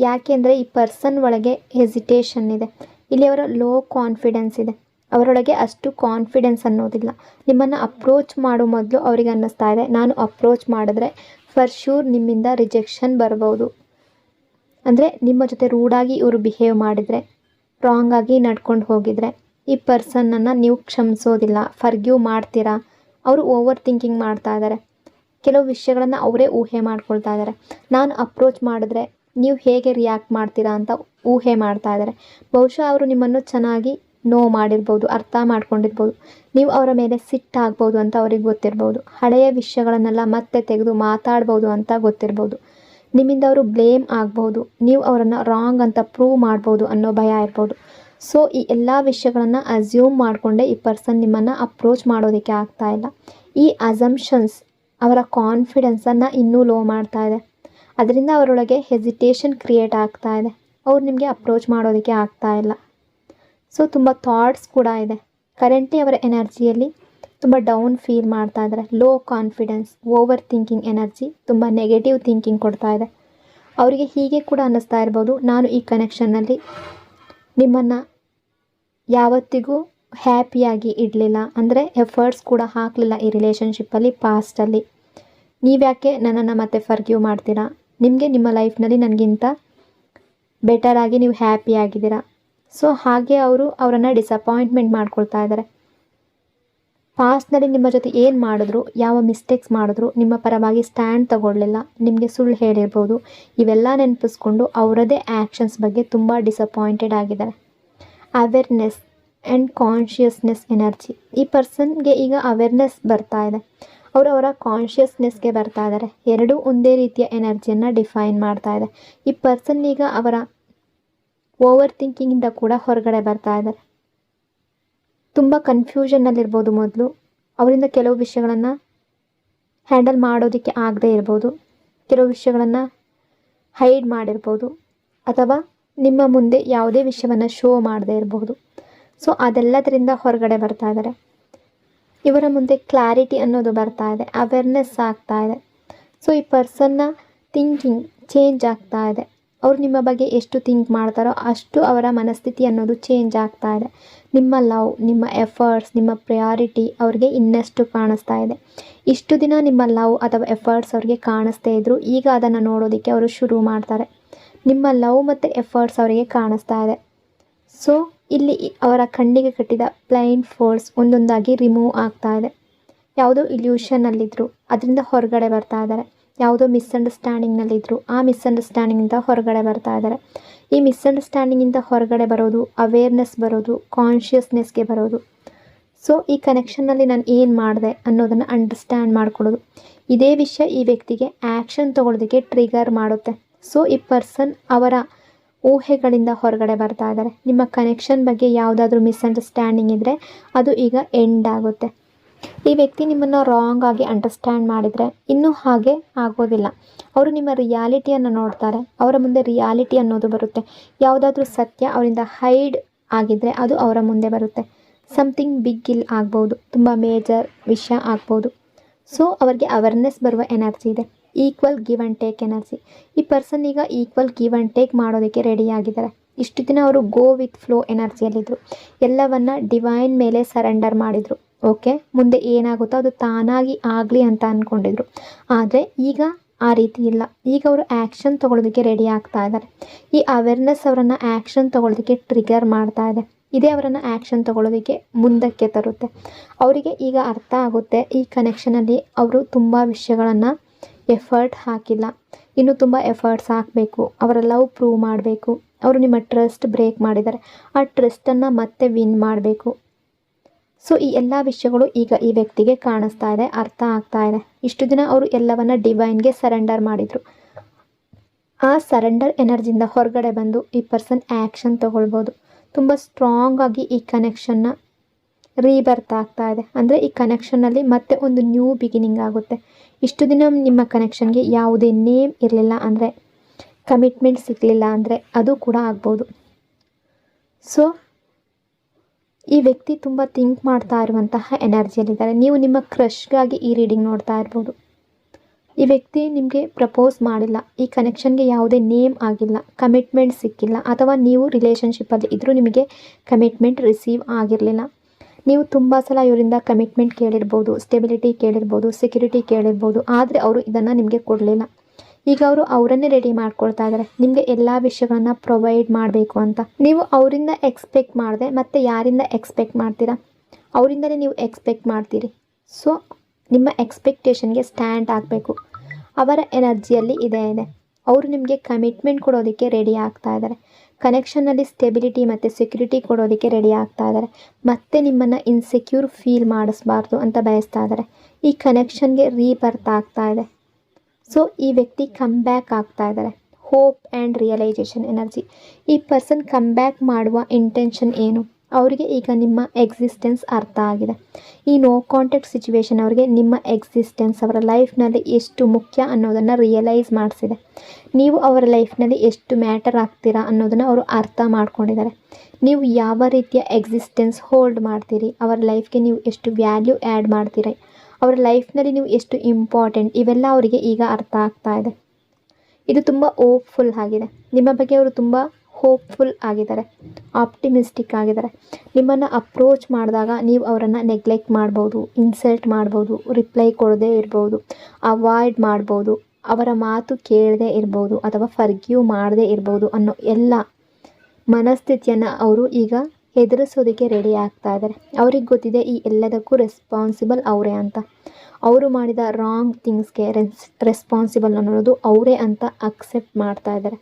ಯಾಕೆ ಅಂದರೆ ಈ ಪರ್ಸನ್ ಒಳಗೆ ಹೆಸಿಟೇಷನ್ ಇದೆ. ಇಲ್ಲಿ ಅವರ ಲೋ ಕಾನ್ಫಿಡೆನ್ಸ್ ಇದೆ. ಅವರೊಳಗೆ ಅಷ್ಟು ಕಾನ್ಫಿಡೆನ್ಸ್ ಅನ್ನೋದಿಲ್ಲ. ನಿಮ್ಮನ್ನು ಅಪ್ರೋಚ್ ಮಾಡೋ ಮೊದಲು ಅವರಿಗೆ ಅನ್ನಿಸ್ತಾ ಇದೆ, ನಾನು ಅಪ್ರೋಚ್ ಮಾಡಿದ್ರೆ ಫರ್ ಶ್ಯೂರ್ ನಿಮ್ಮಿಂದ ರಿಜೆಕ್ಷನ್ ಬರ್ಬೋದು. ಅಂದರೆ ನಿಮ್ಮ ಜೊತೆ ರೂಡಾಗಿ ಇವರು ಬಿಹೇವ್ ಮಾಡಿದರೆ, ರಾಂಗಾಗಿ ನಡ್ಕೊಂಡು ಹೋಗಿದರೆ ಈ ಪರ್ಸನ್ನನ್ನು ನೀವು ಕ್ಷಮಿಸೋದಿಲ್ಲ, ಫರ್ಗ್ಯೂ ಮಾಡ್ತೀರಾ. ಅವರು ಓವರ್ ಥಿಂಕಿಂಗ್ ಮಾಡ್ತಾ ಇದ್ದಾರೆ. ಕೆಲವು ವಿಷಯಗಳನ್ನು ಅವರೇ ಊಹೆ ಮಾಡ್ಕೊಳ್ತಾ ಇದ್ದಾರೆ. ನಾನು ಅಪ್ರೋಚ್ ಮಾಡಿದ್ರೆ ನೀವು ಹೇಗೆ ರಿಯಾಕ್ಟ್ ಮಾಡ್ತೀರಾ ಅಂತ ಊಹೆ ಮಾಡ್ತಾ ಇದ್ದಾರೆ. ಬಹುಶಃ ಅವರು ನಿಮ್ಮನ್ನು ಚೆನ್ನಾಗಿ ಮಾಡಿರ್ಬೋದು, ಅರ್ಥ ಮಾಡ್ಕೊಂಡಿರ್ಬೋದು. ನೀವು ಅವರ ಮೇಲೆ ಸಿಟ್ಟಾಗ್ಬೋದು ಅಂತ ಅವ್ರಿಗೆ ಗೊತ್ತಿರ್ಬೋದು. ಹಳೆಯ ವಿಷಯಗಳನ್ನೆಲ್ಲ ಮತ್ತೆ ತೆಗೆದು ಮಾತಾಡ್ಬೋದು ಅಂತ ಗೊತ್ತಿರ್ಬೋದು. ನಿಮ್ಮಿಂದ ಅವರು ಬ್ಲೇಮ್ ಆಗ್ಬೋದು, ನೀವು ಅವರನ್ನು ರಾಂಗ್ ಅಂತ ಪ್ರೂವ್ ಮಾಡ್ಬೋದು ಅನ್ನೋ ಭಯ ಇರ್ಬೋದು. ಸೊ ಈ ಎಲ್ಲ ವಿಷಯಗಳನ್ನು ಅಸ್ಯೂಮ್ ಮಾಡಿಕೊಂಡೇ ಈ ಪರ್ಸನ್ ನಿಮ್ಮನ್ನು ಅಪ್ರೋಚ್ ಮಾಡೋದಕ್ಕೆ ಆಗ್ತಾ ಇಲ್ಲ. ಈ ಅಸಂಪ್ಷನ್ಸ್ ಅವರ ಕಾನ್ಫಿಡೆನ್ಸನ್ನು ಇನ್ನೂ ಲೋ ಮಾಡ್ತಾ ಇದೆ. ಅದರಿಂದ ಅವರೊಳಗೆ ಹೆಸಿಟೇಷನ್ ಕ್ರಿಯೇಟ್ ಆಗ್ತಾ ಇದೆ. ಅವ್ರು ನಿಮಗೆ ಅಪ್ರೋಚ್ ಮಾಡೋದಕ್ಕೆ ಆಗ್ತಾ ಇಲ್ಲ. ಸೊ ತುಂಬ ಥಾಟ್ಸ್ ಕೂಡ ಇದೆ. ಕರೆಂಟ್ಲಿ ಅವರ ಎನರ್ಜಿಯಲ್ಲಿ ತುಂಬ ಡೌನ್ ಫೀಲ್ ಮಾಡ್ತಾ ಇದ್ದಾರೆ. Low confidence, over thinking energy, ತುಂಬ ನೆಗೆಟಿವ್ ಥಿಂಕಿಂಗ್ ಕೊಡ್ತಾ ಇದೆ. ಅವರಿಗೆ ಹೀಗೆ ಕೂಡ ಅನ್ನಿಸ್ತಾ ಇರ್ಬೋದು, ನಾನು ಈ ಕನೆಕ್ಷನ್ನಲ್ಲಿ ನಿಮ್ಮನ್ನು ಯಾವತ್ತಿಗೂ ಹ್ಯಾಪಿಯಾಗಿ ಇಡಲಿಲ್ಲ, ಅಂದರೆ ಎಫರ್ಟ್ಸ್ ಕೂಡ ಹಾಕಲಿಲ್ಲ ಈ ರಿಲೇಷನ್ಶಿಪ್ಪಲ್ಲಿ ಪಾಸ್ಟಲ್ಲಿ. ನೀವ್ಯಾಕೆ ನನ್ನನ್ನು ಮತ್ತೆ ಫರ್ಗ್ಯೂ ಮಾಡ್ತೀರಾ? ನಿಮಗೆ ನಿಮ್ಮ ಲೈಫ್ನಲ್ಲಿ ನನಗಿಂತ ಬೆಟರಾಗಿ ನೀವು ಹ್ಯಾಪಿಯಾಗಿದ್ದೀರಾ. ಸೊ ಹಾಗೆ ಅವರನ್ನು ಡಿಸಪಾಯಿಂಟ್ಮೆಂಟ್ ಮಾಡ್ಕೊಳ್ತಾ ಇದ್ದಾರೆ. ಪಾಸ್ಟ್ನಲ್ಲಿ ನಿಮ್ಮ ಜೊತೆ ಏನು ಮಾಡಿದ್ರು, ಯಾವ ಮಿಸ್ಟೇಕ್ಸ್ ಮಾಡಿದ್ರು, ನಿಮ್ಮ ಪರವಾಗಿ ಸ್ಟ್ಯಾಂಡ್ ತಗೊಳ್ಳಿಲ್ಲ, ನಿಮಗೆ ಸುಳ್ಳು ಹೇಳಿರ್ಬೋದು. ಇವೆಲ್ಲ ನೆನಪಿಸ್ಕೊಂಡು ಅವರದೇ ಆ್ಯಕ್ಷನ್ಸ್ ಬಗ್ಗೆ ತುಂಬ ಡಿಸಪಾಯಿಂಟೆಡ್ ಆಗಿದ್ದಾರೆ. Awareness and consciousness energy. ಈ ಪರ್ಸನ್ಗೆ ಈಗ ಅವೇರ್ನೆಸ್ ಬರ್ತಾ ಇದೆ, ಅವರು ಅವರ ಕಾನ್ಷಿಯಸ್ನೆಸ್ಗೆ ಬರ್ತಾ ಇದ್ದಾರೆ. ಎರಡೂ ಒಂದೇ ರೀತಿಯ ಎನರ್ಜಿಯನ್ನು ಡಿಫೈನ್ ಮಾಡ್ತಾ ಇದೆ. ಈ ಪರ್ಸನ್ ಈಗ ಅವರ ಓವರ್ ಥಿಂಕಿಂಗಿಂದ ಕೂಡ ಹೊರಗಡೆ ಬರ್ತಾ ಇದ್ದಾರೆ. ತುಂಬ ಕನ್ಫ್ಯೂಷನ್ನಲ್ಲಿರ್ಬೋದು. ಮೊದಲು ಅವರಿಂದ ಕೆಲವು ವಿಷಯಗಳನ್ನು ಹ್ಯಾಂಡಲ್ ಮಾಡೋದಕ್ಕೆ ಆಗದೇ ಇರ್ಬೋದು, ಕೆಲವು ವಿಷಯಗಳನ್ನು ಹೈಡ್ ಮಾಡಿರ್ಬೋದು, ಅಥವಾ ನಿಮ್ಮ ಮುಂದೆ ಯಾವುದೇ ವಿಷಯವನ್ನು ಶೋ ಮಾಡದೇ ಇರಬಹುದು. ಸೊ ಅದೆಲ್ಲದರಿಂದ ಹೊರಗಡೆ ಬರ್ತಾ ಇದ್ದಾರೆ. ಇವರ ಮುಂದೆ ಕ್ಲಾರಿಟಿ ಅನ್ನೋದು ಬರ್ತಾ ಇದೆ, ಅವೇರ್ನೆಸ್ ಆಗ್ತಾ ಇದೆ. ಸೊ ಈ ಪರ್ಸನ್ನ ಥಿಂಕಿಂಗ್ ಚೇಂಜ್ ಆಗ್ತಾ ಇದೆ. ಅವರು ನಿಮ್ಮ ಬಗ್ಗೆ ಎಷ್ಟು ಥಿಂಕ್ ಮಾಡ್ತಾರೋ ಅಷ್ಟು ಅವರ ಮನಸ್ಥಿತಿ ಅನ್ನೋದು ಚೇಂಜ್ ಆಗ್ತಾ ಇದೆ. ನಿಮ್ಮ ಲವ್, ನಿಮ್ಮ ಎಫರ್ಟ್ಸ್, ನಿಮ್ಮ ಪ್ರಯಾರಿಟಿ ಅವ್ರಿಗೆ ಇನ್ನಷ್ಟು ಕಾಣಿಸ್ತಾ ಇದೆ. ಇಷ್ಟು ದಿನ ನಿಮ್ಮ ಲವ್ ಅಥವಾ ಎಫರ್ಟ್ಸ್ ಅವ್ರಿಗೆ ಕಾಣಿಸ್ತೇ ಇದ್ದರು, ಈಗ ಅದನ್ನು ನೋಡೋದಕ್ಕೆ ಅವರು ಶುರು ಮಾಡ್ತಾರೆ. ನಿಮ್ಮ ಲವ್ ಮತ್ತು ಎಫರ್ಟ್ಸ್ ಅವರಿಗೆ ಕಾಣಿಸ್ತಾ ಇದೆ. ಸೊ ಇಲ್ಲಿ ಅವರ ಕಣ್ಣಿಗೆ ಕಟ್ಟಿದ ಬ್ಲೈಂಡ್ ಫೋಲ್ಸ್ ಒಂದೊಂದಾಗಿ ರಿಮೂವ್ ಆಗ್ತಾ ಇದೆ. ಯಾವುದೋ ಇಲ್ಯೂಷನ್ನಲ್ಲಿದ್ದರು, ಅದರಿಂದ ಹೊರಗಡೆ ಬರ್ತಾ ಇದ್ದಾರೆ. ಯಾವುದೋ ಮಿಸ್ಅಂಡರ್ಸ್ಟ್ಯಾಂಡಿಂಗ್ನಲ್ಲಿದ್ದರು, ಆ ಮಿಸ್ಅಂಡರ್ಸ್ಟ್ಯಾಂಡಿಂಗಿಂದ ಹೊರಗಡೆ ಬರ್ತಾ ಇದ್ದಾರೆ. ಈ ಮಿಸ್ಅಂಡರ್ಸ್ಟ್ಯಾಂಡಿಂಗಿಂದ ಹೊರಗಡೆ ಬರೋದು, ಅವೇರ್ನೆಸ್ ಬರೋದು, ಕಾನ್ಷಿಯಸ್ನೆಸ್ಗೆ ಬರೋದು. ಸೊ ಈ ಕನೆಕ್ಷನ್ನಲ್ಲಿ ನಾನು ಏನು ಮಾಡಿದೆ ಅನ್ನೋದನ್ನು ಅಂಡರ್ಸ್ಟ್ಯಾಂಡ್ ಮಾಡ್ಕೊಳ್ಳೋದು. ಇದೇ ವಿಷಯ ಈ ವ್ಯಕ್ತಿಗೆ ಆ್ಯಕ್ಷನ್ ತೊಗೊಳೋದಕ್ಕೆ ಟ್ರಿಗರ್ ಮಾಡುತ್ತೆ. ಸೊ ಈ ಪರ್ಸನ್ ಅವರ ಊಹೆಗಳಿಂದ ಹೊರಗಡೆ ಬರ್ತಾ ಇದ್ದಾರೆ. ನಿಮ್ಮ ಕನೆಕ್ಷನ್ ಬಗ್ಗೆ ಯಾವುದಾದ್ರೂ ಮಿಸ್ಅಂಡರ್ಸ್ಟ್ಯಾಂಡಿಂಗ್ ಇದ್ದರೆ ಅದು ಈಗ ಎಂಡ್ ಆಗುತ್ತೆ. ಈ ವ್ಯಕ್ತಿ ನಿಮ್ಮನ್ನು ರಾಂಗ್ ಆಗಿ ಅಂಡರ್ಸ್ಟ್ಯಾಂಡ್ ಮಾಡಿದರೆ ಇನ್ನೂ ಹಾಗೆ ಆಗೋದಿಲ್ಲ. ಅವರು ನಿಮ್ಮ ರಿಯಾಲಿಟಿಯನ್ನು ನೋಡ್ತಾರೆ. ಅವರ ಮುಂದೆ ರಿಯಾಲಿಟಿ ಅನ್ನೋದು ಬರುತ್ತೆ. ಯಾವುದಾದ್ರೂ ಸತ್ಯ ಅವರಿಂದ ಹೈಡ್ ಆಗಿದ್ದರೆ ಅದು ಅವರ ಮುಂದೆ ಬರುತ್ತೆ. ಸಮಥಿಂಗ್ ಬಿಗ್ ಇಲ್ ಆಗ್ಬೋದು, ತುಂಬ ಮೇಜರ್ ವಿಷಯ ಆಗ್ಬೋದು. ಸೊ ಅವರಿಗೆ ಅವೇರ್ನೆಸ್ ಬರುವ ಎನರ್ಜಿ ಇದೆ. Equal give and take energy. ಈ ಪರ್ಸನ್ ಈಗ ಈಕ್ವಲ್ ಗಿವ್ ಆ್ಯಂಡ್ ಟೇಕ್ ಮಾಡೋದಕ್ಕೆ ರೆಡಿ ಆಗಿದ್ದಾರೆ. ಇಷ್ಟು ದಿನ ಅವರು ಗೋ ವಿತ್ ಫ್ಲೋ ಎನರ್ಜಿಯಲ್ಲಿದ್ದರು. ಎಲ್ಲವನ್ನ ಡಿವೈನ್ ಮೇಲೆ ಸರೆಂಡರ್ ಮಾಡಿದರು. ಓಕೆ, ಮುಂದೆ ಏನಾಗುತ್ತೋ ಅದು ತಾನಾಗಿ ಆಗಲಿ ಅಂತ ಅಂದ್ಕೊಂಡಿದ್ರು. ಆದರೆ ಈಗ ಆ ರೀತಿ ಇಲ್ಲ. ಈಗ ಅವರು ಆ್ಯಕ್ಷನ್ ತೊಗೊಳೋದಕ್ಕೆ ರೆಡಿ ಆಗ್ತಾ ಇದ್ದಾರೆ. ಈ ಅವೇರ್ನೆಸ್ ಅವರನ್ನು ಆ್ಯಕ್ಷನ್ ತೊಗೊಳೋದಕ್ಕೆ ಟ್ರಿಗರ್ ಮಾಡ್ತಾ ಇದೆ. ಇದೇ ಅವರನ್ನು ಆ್ಯಕ್ಷನ್ ತೊಗೊಳೋದಕ್ಕೆ ಮುಂದಕ್ಕೆ ತರುತ್ತೆ. ಅವರಿಗೆ ಈಗ ಅರ್ಥ ಆಗುತ್ತೆ, ಈ ಕನೆಕ್ಷನಲ್ಲಿ ಅವರು ತುಂಬ ವಿಷಯಗಳನ್ನು ಎಫರ್ಟ್ ಹಾಕಿಲ್ಲ, ಇನ್ನೂ ತುಂಬ ಎಫರ್ಟ್ಸ್ ಹಾಕಬೇಕು. ಅವರ ಲವ್ ಪ್ರೂವ್ ಮಾಡಬೇಕು. ಅವರು ನಿಮ್ಮ ಟ್ರಸ್ಟ್ ಬ್ರೇಕ್ ಮಾಡಿದ್ದಾರೆ. ಆ ಟ್ರಸ್ಟನ್ನು ಮತ್ತೆ ವಿನ್ ಮಾಡಬೇಕು. ಸೊ ಈ ಎಲ್ಲ ವಿಷಯಗಳು ಈಗ ಈ ವ್ಯಕ್ತಿಗೆ ಕಾಣಿಸ್ತಾ ಇದೆ, ಅರ್ಥ ಆಗ್ತಾ ಇದೆ. ಇಷ್ಟು ದಿನ ಅವರು ಎಲ್ಲವನ್ನ ಡಿವೈನ್ಗೆ ಸರೆಂಡರ್ ಮಾಡಿದರು. ಆ ಸರೆಂಡರ್ ಎನರ್ಜಿಯಿಂದ ಹೊರಗಡೆ ಬಂದು ಈ ಪರ್ಸನ್ ಆ್ಯಕ್ಷನ್ ತೊಗೊಳ್ಬೋದು. ತುಂಬ ಸ್ಟ್ರಾಂಗ್ ಆಗಿ ಈ ಕನೆಕ್ಷನ್ನ ರೀಬರ್ತ್ ಆಗ್ತಾ ಇದೆ. ಅಂದರೆ ಈ ಕನೆಕ್ಷನ್ನಲ್ಲಿ ಮತ್ತೆ ಒಂದು ನ್ಯೂ ಬಿಗಿನಿಂಗ್ ಆಗುತ್ತೆ. ಇಷ್ಟು ದಿನ ನಿಮ್ಮ ಕನೆಕ್ಷನ್ಗೆ ಯಾವುದೇ ನೇಮ್ ಇರಲಿಲ್ಲ ಅಂದರೆ, ಕಮಿಟ್ಮೆಂಟ್ ಸಿಗಲಿಲ್ಲ ಅಂದರೆ ಅದು ಕೂಡ ಆಗ್ಬೋದು. ಸೊ ಈ ವ್ಯಕ್ತಿ ತುಂಬ ಥಿಂಕ್ ಮಾಡ್ತಾ ಇರುವಂತಹ ಎನರ್ಜಿಯಲ್ಲಿದ್ದಾರೆ. ನೀವು ನಿಮ್ಮ ಕ್ರಶ್ಗಾಗಿ ಈ ರೀಡಿಂಗ್ ನೋಡ್ತಾ ಇರ್ಬೋದು. ಈ ವ್ಯಕ್ತಿ ನಿಮಗೆ ಪ್ರಪೋಸ್ ಮಾಡಿಲ್ಲ, ಈ ಕನೆಕ್ಷನ್ಗೆ ಯಾವುದೇ ನೇಮ್ ಆಗಿಲ್ಲ, ಕಮಿಟ್ಮೆಂಟ್ ಸಿಕ್ಕಿಲ್ಲ, ಅಥವಾ ನೀವು ರಿಲೇಷನ್ಶಿಪ್ಪಲ್ಲಿ ಇದ್ದರೂ ನಿಮಗೆ ಕಮಿಟ್ಮೆಂಟ್ ರಿಸೀವ್ ಆಗಿರಲಿಲ್ಲ. ನೀವು ತುಂಬ ಸಲ ಇವರಿಂದ ಕಮಿಟ್ಮೆಂಟ್ ಕೇಳಿರ್ಬೋದು, ಸ್ಟೆಬಿಲಿಟಿ ಕೇಳಿರ್ಬೋದು, ಸೆಕ್ಯೂರಿಟಿ ಕೇಳಿರ್ಬೋದು. ಆದರೆ ಅವರು ಇದನ್ನು ನಿಮಗೆ ಕೊಡಲಿಲ್ಲ. ಈಗ ಅವರು ಅವರನ್ನೇ ರೆಡಿ ಮಾಡ್ಕೊಳ್ತಾ ಇದ್ದಾರೆ ನಿಮಗೆ ಎಲ್ಲ ವಿಷಯಗಳನ್ನು ಪ್ರೊವೈಡ್ ಮಾಡಬೇಕು ಅಂತ. ನೀವು ಅವರಿಂದ ಎಕ್ಸ್ಪೆಕ್ಟ್ ಮಾಡದೆ ಮತ್ತೆ ಯಾರಿಂದ ಎಕ್ಸ್ಪೆಕ್ಟ್ ಮಾಡ್ತೀರಾ? ಅವರಿಂದಲೇ ನೀವು ಎಕ್ಸ್ಪೆಕ್ಟ್ ಮಾಡ್ತೀರಿ. ಸೊ ನಿಮ್ಮ ಎಕ್ಸ್ಪೆಕ್ಟೇಷನ್ಗೆ ಸ್ಟ್ಯಾಂಡ್ ಆಗಬೇಕು. ಅವರ ಎನರ್ಜಿಯಲ್ಲಿ ಇದೆ. ಅವರು ನಿಮಗೆ ಕಮಿಟ್ಮೆಂಟ್ ಕೊಡೋದಕ್ಕೆ ರೆಡಿ ಆಗ್ತಾ ಇದ್ದಾರೆ. ಕನೆಕ್ಷನ್ನಲ್ಲಿ ಸ್ಟೆಬಿಲಿಟಿ ಮತ್ತು ಸೆಕ್ಯೂರಿಟಿ ಕೊಡೋದಕ್ಕೆ ರೆಡಿ ಆಗ್ತಾ ಇದ್ದಾರೆ. ಮತ್ತೆ ನಿಮ್ಮನ್ನು ಇನ್ಸೆಕ್ಯೂರ್ ಫೀಲ್ ಮಾಡಿಸ್ಬಾರ್ದು ಅಂತ ಬಯಸ್ತಾ ಇದ್ದಾರೆ. ಈ ಕನೆಕ್ಷನ್ಗೆ ರೀಬರ್ತ್ ಆಗ್ತಾ ಇದೆ. ಸೊ ಈ ವ್ಯಕ್ತಿ ಕಮ್ ಬ್ಯಾಕ್ ಆಗ್ತಾ ಇದ್ದಾರೆ. Hope and realisation energy. ಈ ಪರ್ಸನ್ ಕಮ್ ಬ್ಯಾಕ್ ಮಾಡುವ ಇಂಟೆನ್ಷನ್ ಏನು? ಅವರಿಗೆ ಈಗ ನಿಮ್ಮ ಎಕ್ಸಿಸ್ಟೆನ್ಸ್ ಅರ್ಥ ಆಗಿದೆ. ಈ ನೋ ಕಾಂಟ್ಯಾಕ್ಟ್ ಸಿಚುವೇಶನ್ ಅವರಿಗೆ ನಿಮ್ಮ ಎಕ್ಸಿಸ್ಟೆನ್ಸ್ ಅವರ ಲೈಫ್ನಲ್ಲಿ ಎಷ್ಟು ಮುಖ್ಯ ಅನ್ನೋದನ್ನು ರಿಯಲೈಸ್ ಮಾಡಿಸಿದೆ. ನೀವು ಅವರ ಲೈಫ್ನಲ್ಲಿ ಎಷ್ಟು ಮ್ಯಾಟರ್ ಆಗ್ತೀರಾ ಅನ್ನೋದನ್ನು ಅವರು ಅರ್ಥ ಮಾಡ್ಕೊಂಡಿದ್ದಾರೆ. ನೀವು ಯಾವ ರೀತಿಯ ಎಕ್ಸಿಸ್ಟೆನ್ಸ್ ಹೋಲ್ಡ್ ಮಾಡ್ತೀರಿ, ಅವರ ಲೈಫ್ಗೆ ನೀವು ಎಷ್ಟು ವ್ಯಾಲ್ಯೂ ಆ್ಯಡ್ ಮಾಡ್ತೀರಿ, ಅವರ ಲೈಫ್ನಲ್ಲಿ ನೀವು ಎಷ್ಟು ಇಂಪಾರ್ಟೆಂಟ್, ಇವೆಲ್ಲ ಅವರಿಗೆ ಈಗ ಅರ್ಥ ಆಗ್ತಾ ಇದೆ. ಇದು ತುಂಬ ಹೋಪ್ಫುಲ್ ಆಗಿದೆ. ನಿಮ್ಮ ಬಗ್ಗೆ ಅವರು ತುಂಬ ಹೋಪ್ಫುಲ್ ಆಗಿದ್ದಾರೆ, ಆಪ್ಟಿಮಿಸ್ಟಿಕ್ ಆಗಿದ್ದಾರೆ. ನಿಮ್ಮನ್ನು ಅಪ್ರೋಚ್ ಮಾಡಿದಾಗ ನೀವು ಅವರನ್ನು ನೆಗ್ಲೆಕ್ಟ್ ಮಾಡ್ಬೋದು, ಇನ್ಸಲ್ಟ್ ಮಾಡ್ಬೋದು, ರಿಪ್ಲೈ ಕೊಡದೇ ಇರ್ಬೋದು, ಅವಾಯ್ಡ್ ಮಾಡ್ಬೋದು, ಅವರ ಮಾತು ಕೇಳದೇ ಇರ್ಬೋದು, ಅಥವಾ ಫರ್ಗ್ಯೂ ಮಾಡದೇ ಇರ್ಬೋದು ಅನ್ನೋ ಎಲ್ಲ ಮನಸ್ಥಿತಿಯನ್ನು ಅವರು ಈಗ ಎದುರಿಸೋದಕ್ಕೆ ರೆಡಿ ಆಗ್ತಾ ಇದ್ದಾರೆ. ಅವ್ರಿಗೆ ಗೊತ್ತಿದೆ ಈ ಎಲ್ಲದಕ್ಕೂ ರೆಸ್ಪಾನ್ಸಿಬಲ್ ಅವರೇ ಅಂತ. ಅವರು ಮಾಡಿದ ರಾಂಗ್ ಥಿಂಗ್ಸ್ಗೆ ರೆಸ್ಪಾನ್ಸಿಬಲ್ ಅನ್ನೋದು ಅವರೇ ಅಂತ ಅಕ್ಸೆಪ್ಟ್ ಮಾಡ್ತಾ ಇದ್ದಾರೆ.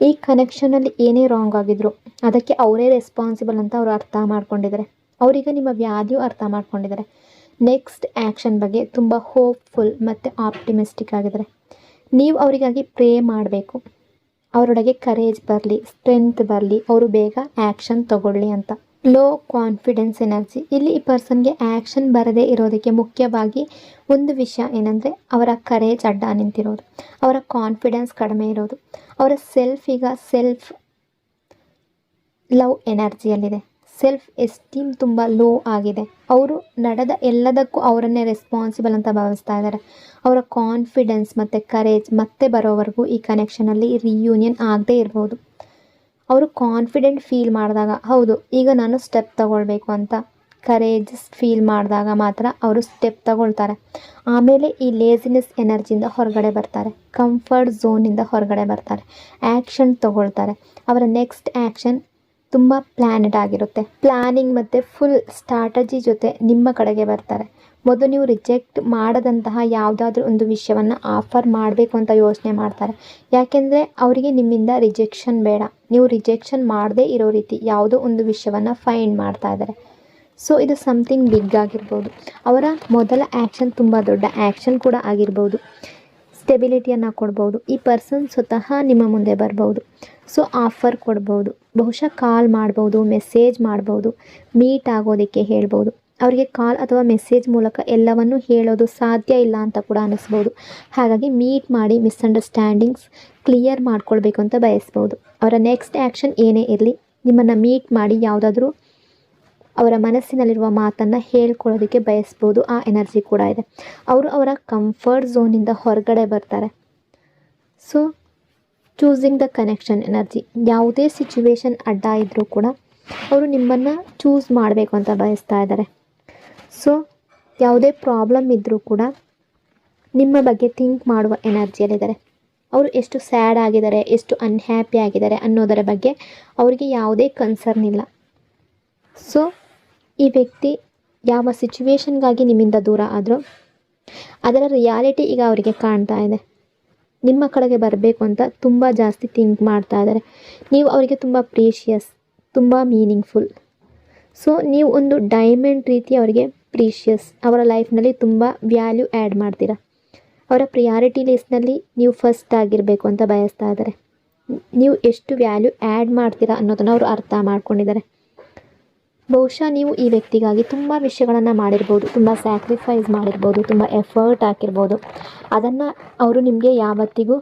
ಈ ಕನೆಕ್ಷನಲ್ಲಿ ಏನೇ ರಾಂಗ್ ಆಗಿದ್ರು ಅದಕ್ಕೆ ಅವರೇ ರೆಸ್ಪಾನ್ಸಿಬಲ್ ಅಂತ ಅವರು ಅರ್ಥ ಮಾಡ್ಕೊಂಡಿದ್ದಾರೆ. ಅವರೀಗ ನಿಮ್ಮ ವ್ಯಾಲ್ಯೂ ಅರ್ಥ ಮಾಡ್ಕೊಂಡಿದ್ದಾರೆ. ನೆಕ್ಸ್ಟ್ ಆ್ಯಕ್ಷನ್ ಬಗ್ಗೆ ತುಂಬ ಹೋಪ್ಫುಲ್ ಮತ್ತು ಆಪ್ಟಿಮಿಸ್ಟಿಕ್ ಆಗಿದ್ದಾರೆ. ನೀವು ಅವರಿಗಾಗಿ ಪ್ರೇ ಮಾಡಬೇಕು. ಅವರೊಳಗೆ ಕರೇಜ್ ಬರಲಿ, ಸ್ಟ್ರೆಂತ್ ಬರಲಿ, ಅವರು ಬೇಗ ಆ್ಯಕ್ಷನ್ ತಗೊಳ್ಳಿ ಅಂತ. Low confidence energy. ಇಲ್ಲಿ ಈ ಪರ್ಸನ್ಗೆ ಆ್ಯಕ್ಷನ್ ಬರದೇ ಇರೋದಕ್ಕೆ ಮುಖ್ಯವಾಗಿ ಒಂದು ವಿಷಯ ಏನಂದರೆ ಅವರ ಕರೇಜ್ ಅಡ್ಡ ನಿಂತಿರೋದು, ಅವರ ಕಾನ್ಫಿಡೆನ್ಸ್ ಕಡಿಮೆ ಇರೋದು, ಅವರ ಸೆಲ್ಫ್ ಲವ್ ಎನರ್ಜಿಯಲ್ಲಿದೆ. ಸೆಲ್ಫ್ ಎಸ್ಟೀಮ್ ತುಂಬ ಲೋ ಆಗಿದೆ. ಅವರು ನಡೆದ ಎಲ್ಲದಕ್ಕೂ ಅವರನ್ನೇ ರೆಸ್ಪಾನ್ಸಿಬಲ್ ಅಂತ ಭಾವಿಸ್ತಾ ಇದ್ದಾರೆ. ಅವರ ಕಾನ್ಫಿಡೆನ್ಸ್ ಮತ್ತು ಕರೇಜ್ ಮತ್ತೆ ಬರೋವರೆಗೂ ಈ ಕನೆಕ್ಷನಲ್ಲಿ ರಿಯೂನಿಯನ್ ಆಗದೇ ಇರ್ಬೋದು. ಅವರು ಕಾನ್ಫಿಡೆಂಟ್ ಫೀಲ್ ಮಾಡಿದಾಗ, ಹೌದು ಈಗ ನಾನು ಸ್ಟೆಪ್ ತಗೊಳ್ಬೇಕು ಅಂತ ಕರೇಜಸ್ ಫೀಲ್ ಮಾಡಿದಾಗ ಮಾತ್ರ ಅವರು ಸ್ಟೆಪ್ ತಗೊಳ್ತಾರೆ. ಆಮೇಲೆ ಈ ಲೇಸಿನೆಸ್ ಎನರ್ಜಿಯಿಂದ ಹೊರಗಡೆ ಬರ್ತಾರೆ, ಕಂಫರ್ಟ್ ಝೋನಿಂದ ಹೊರಗಡೆ ಬರ್ತಾರೆ, ಆ್ಯಕ್ಷನ್ ತಗೊಳ್ತಾರೆ. ಅವರ ನೆಕ್ಸ್ಟ್ ಆ್ಯಕ್ಷನ್ ತುಂಬ ಪ್ಲ್ಯಾನೆಡ್ ಆಗಿರುತ್ತೆ. ಪ್ಲ್ಯಾನಿಂಗ್ ಮತ್ತು ಫುಲ್ ಸ್ಟ್ರಾಟಜಿ ಜೊತೆ ನಿಮ್ಮ ಕಡೆಗೆ ಬರ್ತಾರೆ. ಮೊದಲು ನೀವು ರಿಜೆಕ್ಟ್ ಮಾಡದಂತಹ ಯಾವುದಾದ್ರೂ ಒಂದು ವಿಷಯವನ್ನು ಆಫರ್ ಮಾಡಬೇಕು ಅಂತ ಯೋಚನೆ ಮಾಡ್ತಾರೆ. ಯಾಕೆಂದರೆ ಅವರಿಗೆ ನಿಮ್ಮಿಂದ ರಿಜೆಕ್ಷನ್ ಬೇಡ. ನೀವು ರಿಜೆಕ್ಷನ್ ಮಾಡದೇ ಇರೋ ರೀತಿ ಯಾವುದೋ ಒಂದು ವಿಷಯವನ್ನು ಫೈಂಡ್ ಮಾಡ್ತಾ ಇದ್ದಾರೆ. ಸೊ ಇದು ಸಮಥಿಂಗ್ ಬಿಗ್ ಆಗಿರ್ಬೋದು. ಅವರ ಮೊದಲ ಆ್ಯಕ್ಷನ್ ತುಂಬ ದೊಡ್ಡ ಆ್ಯಕ್ಷನ್ ಕೂಡ ಆಗಿರ್ಬೋದು. ಸ್ಟೆಬಿಲಿಟಿಯನ್ನು ಕೊಡ್ಬೋದು. ಈ ಪರ್ಸನ್ ಸ್ವತಃ ನಿಮ್ಮ ಮುಂದೆ ಬರ್ಬೋದು. ಸೊ ಆಫರ್ ಕೊಡ್ಬೋದು, ಬಹುಶಃ ಕಾಲ್ ಮಾಡ್ಬೋದು, ಮೆಸೇಜ್ ಮಾಡ್ಬೋದು, ಮೀಟ್ ಆಗೋದಕ್ಕೆ ಹೇಳ್ಬೋದು. ಅವರಿಗೆ ಕಾಲ್ ಅಥವಾ ಮೆಸೇಜ್ ಮೂಲಕ ಎಲ್ಲವನ್ನು ಹೇಳೋದು ಸಾಧ್ಯ ಇಲ್ಲ ಅಂತ ಕೂಡ ಅನ್ನಿಸ್ಬೋದು. ಹಾಗಾಗಿ ಮೀಟ್ ಮಾಡಿ ಮಿಸ್ಅಂಡರ್ಸ್ಟ್ಯಾಂಡಿಂಗ್ಸ್ ಕ್ಲಿಯರ್ ಮಾಡ್ಕೊಳ್ಬೇಕು ಅಂತ ಬಯಸ್ಬೋದು. ಅವರ ನೆಕ್ಸ್ಟ್ ಆ್ಯಕ್ಷನ್ ಏನೇ ಇರಲಿ, ನಿಮ್ಮನ್ನು ಮೀಟ್ ಮಾಡಿ ಯಾವುದಾದ್ರೂ ಅವರ ಮನಸ್ಸಿನಲ್ಲಿರುವ ಮಾತನ್ನು ಹೇಳ್ಕೊಳ್ಳೋದಕ್ಕೆ ಬಯಸ್ಬೋದು. ಆ ಎನರ್ಜಿ ಕೂಡ ಇದೆ. ಅವರು ಅವರ ಕಂಫರ್ಟ್ ಝೋನಿಂದ ಹೊರಗಡೆ ಬರ್ತಾರೆ. So choosing the connection energy. ಯಾವುದೇ ಸಿಚುವೇಶನ್ ಅಡ್ಡ ಇದ್ದರೂ ಕೂಡ ಅವರು ನಿಮ್ಮನ್ನು ಚೂಸ್ ಮಾಡಬೇಕು ಅಂತ ಬಯಸ್ತಾ ಇದ್ದಾರೆ. ಸೊ ಯಾವುದೇ ಪ್ರಾಬ್ಲಮ್ ಇದ್ದರೂ ಕೂಡ ನಿಮ್ಮ ಬಗ್ಗೆ ಥಿಂಕ್ ಮಾಡುವ ಎನರ್ಜಿಯಲ್ಲಿದ್ದಾರೆ. ಅವರು ಎಷ್ಟು ಸ್ಯಾಡ್ ಆಗಿದ್ದಾರೆ, ಎಷ್ಟು ಅನ್ಹ್ಯಾಪಿ ಆಗಿದ್ದಾರೆ ಅನ್ನೋದರ ಬಗ್ಗೆ ಅವರಿಗೆ ಯಾವುದೇ ಕನ್ಸರ್ನ್ ಇಲ್ಲ. ಸೊ ಈ ವ್ಯಕ್ತಿ ಯಾವ ಸಿಚುವೇಶನ್ಗಾಗಿ ನಿಮ್ಮಿಂದ ದೂರ ಆದರೂ ಅದರ ರಿಯಾಲಿಟಿ ಈಗ ಅವರಿಗೆ ಕಾಣ್ತಾ ಇದೆ. ನಿಮ್ಮ ಕಡೆಗೆ ಬರಬೇಕು ಅಂತ ತುಂಬ ಜಾಸ್ತಿ ಥಿಂಕ್ ಮಾಡ್ತಾ ಇದ್ದಾರೆ. ನೀವು ಅವರಿಗೆ ತುಂಬ ಪ್ರೀಷಿಯಸ್, ತುಂಬ ಮೀನಿಂಗ್ಫುಲ್. ಸೊ ನೀವು ಒಂದು ಡೈಮಂಡ್ ರೀತಿ ಅವರಿಗೆ ಪ್ರೀಷಿಯಸ್. ಅವರ ಲೈಫ್ನಲ್ಲಿ ತುಂಬ ವ್ಯಾಲ್ಯೂ ಆ್ಯಡ್ ಮಾಡ್ತೀರಾ. ಅವರ ಪ್ರಿಯಾರಿಟಿ ಲಿಸ್ಟ್ನಲ್ಲಿ ನೀವು ಫಸ್ಟ್ ಆಗಿರಬೇಕು ಅಂತ ಬಯಸ್ತಾ ಇದ್ದಾರೆ. ನೀವು ಎಷ್ಟು ವ್ಯಾಲ್ಯೂ ಆ್ಯಡ್ ಮಾಡ್ತೀರಾ ಅನ್ನೋದನ್ನು ಅವರು ಅರ್ಥ ಮಾಡ್ಕೊಂಡಿದ್ದಾರೆ. ಬಹುಶಃ ನೀವು ಈ ವ್ಯಕ್ತಿಗಾಗಿ ತುಂಬ ವಿಷಯಗಳನ್ನು ಮಾಡಿರ್ಬೋದು, ತುಂಬ ಸ್ಯಾಕ್ರಿಫೈಸ್ ಮಾಡಿರ್ಬೋದು, ತುಂಬ ಎಫರ್ಟ್ ಹಾಕಿರ್ಬೋದು. ಅದನ್ನು ಅವರು ನಿಮಗೆ ಯಾವತ್ತಿಗೂ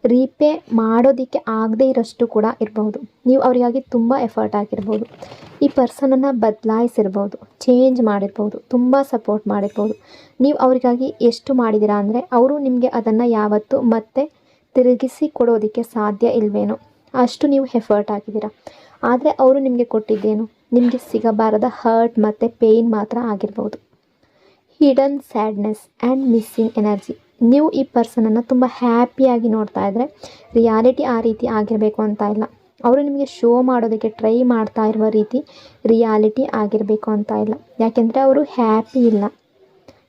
ರೀಪೇ ಮಾಡೋದಕ್ಕೆ ಆಗದೇ ಇರೋಷ್ಟು ಕೂಡ ಇರ್ಬೋದು. ನೀವು ಅವರಿಗಾಗಿ ತುಂಬ ಎಫರ್ಟ್ ಹಾಕಿರ್ಬೋದು. ಈ ಪರ್ಸನನ್ನು ಬದಲಾಯಿಸಿರ್ಬೋದು, ಚೇಂಜ್ ಮಾಡಿರ್ಬೋದು, ತುಂಬ ಸಪೋರ್ಟ್ ಮಾಡಿರ್ಬೋದು. ನೀವು ಅವರಿಗಾಗಿ ಎಷ್ಟು ಮಾಡಿದ್ದೀರಾ ಅಂದರೆ ಅವರು ನಿಮಗೆ ಅದನ್ನು ಯಾವತ್ತೂ ಮತ್ತೆ ತಿರುಗಿಸಿ ಕೊಡೋದಕ್ಕೆ ಸಾಧ್ಯ ಇಲ್ವೇನೋ ಅಷ್ಟು ನೀವು ಎಫರ್ಟ್ ಹಾಕಿದ್ದೀರಾ. ಆದರೆ ಅವರು ನಿಮಗೆ ಕೊಟ್ಟಿದ್ದೇನು, ನಿಮಗೆ ಸಿಗಬಾರದ ಹರ್ಟ್ ಮತ್ತು ಪೇಯ್ನ್ ಮಾತ್ರ ಆಗಿರ್ಬೋದು. Hidden sadness and missing energy. ನೀವು ಈ ಪರ್ಸನನ್ನು ತುಂಬ ಹ್ಯಾಪಿಯಾಗಿ ನೋಡ್ತಾ ಇದ್ದರೆ ರಿಯಾಲಿಟಿ ಆ ರೀತಿ ಆಗಿರಬೇಕು ಅಂತ ಇಲ್ಲ. ಅವರು ನಿಮಗೆ ಶೋ ಮಾಡೋದಕ್ಕೆ ಟ್ರೈ ಮಾಡ್ತಾ ಇರುವ ರೀತಿ ರಿಯಾಲಿಟಿ ಆಗಿರಬೇಕು ಅಂತ ಇಲ್ಲ. ಯಾಕೆಂದರೆ ಅವರು ಹ್ಯಾಪಿ ಇಲ್ಲ.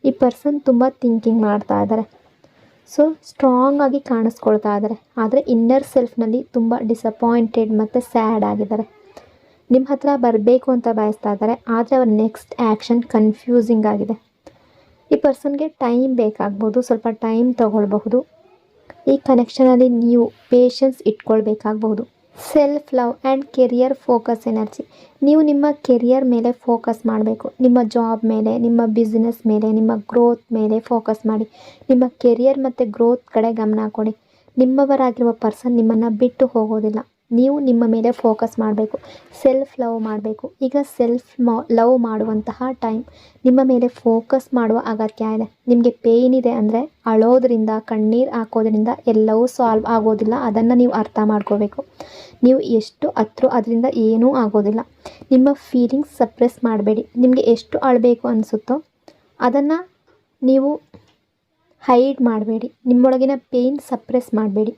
ಈ ಪರ್ಸನ್ ತುಂಬ ಥಿಂಕಿಂಗ್ ಮಾಡ್ತಾ ಇದ್ದಾರೆ. ಸೊ ಸ್ಟ್ರಾಂಗ್ ಆಗಿ ಕಾಣಿಸ್ಕೊಳ್ತಾ ಇದ್ದಾರೆ. ಆದರೆ ಇನ್ನರ್ ಸೆಲ್ಫ್ನಲ್ಲಿ ತುಂಬ ಡಿಸಪಾಯಿಂಟೆಡ್ ಮತ್ತು ಸ್ಯಾಡ್ ಆಗಿದ್ದಾರೆ. ನಿಮ್ಮ ಹತ್ರ ಬರಬೇಕು ಅಂತ ಬಯಸ್ತಾ ಇದ್ದಾರೆ. ಆದರೆ ಅವರ ನೆಕ್ಸ್ಟ್ ಆ್ಯಕ್ಷನ್ ಕನ್ಫ್ಯೂಸಿಂಗ್ ಆಗಿದೆ. ಈ ಪರ್ಸನ್ಗೆ ಟೈಮ್ ಬೇಕಾಗ್ಬೋದು, ಸ್ವಲ್ಪ ಟೈಮ್ ತಗೊಳ್ಬಹುದು. ಈ ಕನೆಕ್ಷನಲ್ಲಿ ನೀವು ಪೇಷನ್ಸ್ ಇಟ್ಕೊಳ್ಬೇಕಾಗಬಹುದು. Self love and career focus energy. ನೀವು ನಿಮ್ಮ ಕೆರಿಯರ್ ಮೇಲೆ ಫೋಕಸ್ ಮಾಡಬೇಕು. ನಿಮ್ಮ ಜಾಬ್ ಮೇಲೆ, ನಿಮ್ಮ ಬಿಸ್ನೆಸ್ ಮೇಲೆ, ನಿಮ್ಮ ಗ್ರೋತ್ ಮೇಲೆ ಫೋಕಸ್ ಮಾಡಿ. ನಿಮ್ಮ ಕೆರಿಯರ್ ಮತ್ತು ಗ್ರೋತ್ ಕಡೆ ಗಮನ ಕೊಡಿ. ನಿಮ್ಮವರಾಗಿರುವ ಪರ್ಸನ್ ನಿಮ್ಮನ್ನು ಬಿಟ್ಟು ಹೋಗೋದಿಲ್ಲ. ನೀವು ನಿಮ್ಮ ಮೇಲೆ ಫೋಕಸ್ ಮಾಡಬೇಕು, ಸೆಲ್ಫ್ ಲವ್ ಮಾಡಬೇಕು. ಈಗ ಸೆಲ್ಫ್ ಲವ್ ಮಾಡುವಂತಹ ಟೈಮ್. ನಿಮ್ಮ ಮೇಲೆ ಫೋಕಸ್ ಮಾಡುವ ಅಗತ್ಯ ಇದೆ. ನಿಮಗೆ ಪೇಯ್ನ್ ಇದೆ ಅಂದರೆ ಅಳೋದ್ರಿಂದ, ಕಣ್ಣೀರು ಹಾಕೋದ್ರಿಂದ ಎಲ್ಲವೂ ಸಾಲ್ವ್ ಆಗೋದಿಲ್ಲ. ಅದನ್ನು ನೀವು ಅರ್ಥ ಮಾಡ್ಕೋಬೇಕು. ನೀವು ಎಷ್ಟು ಹತ್ರೋ ಅದರಿಂದ ಏನೂ ಆಗೋದಿಲ್ಲ. ನಿಮ್ಮ ಫೀಲಿಂಗ್ಸ್ ಸಪ್ರೆಸ್ ಮಾಡಬೇಡಿ. ನಿಮಗೆ ಎಷ್ಟು ಅಳಬೇಕು ಅನಿಸುತ್ತೋ ಅದನ್ನು ನೀವು ಹೈಡ್ ಮಾಡಬೇಡಿ. ನಿಮ್ಮೊಳಗಿನ ಪೇಯ್ನ್ ಸಪ್ರೆಸ್ ಮಾಡಬೇಡಿ.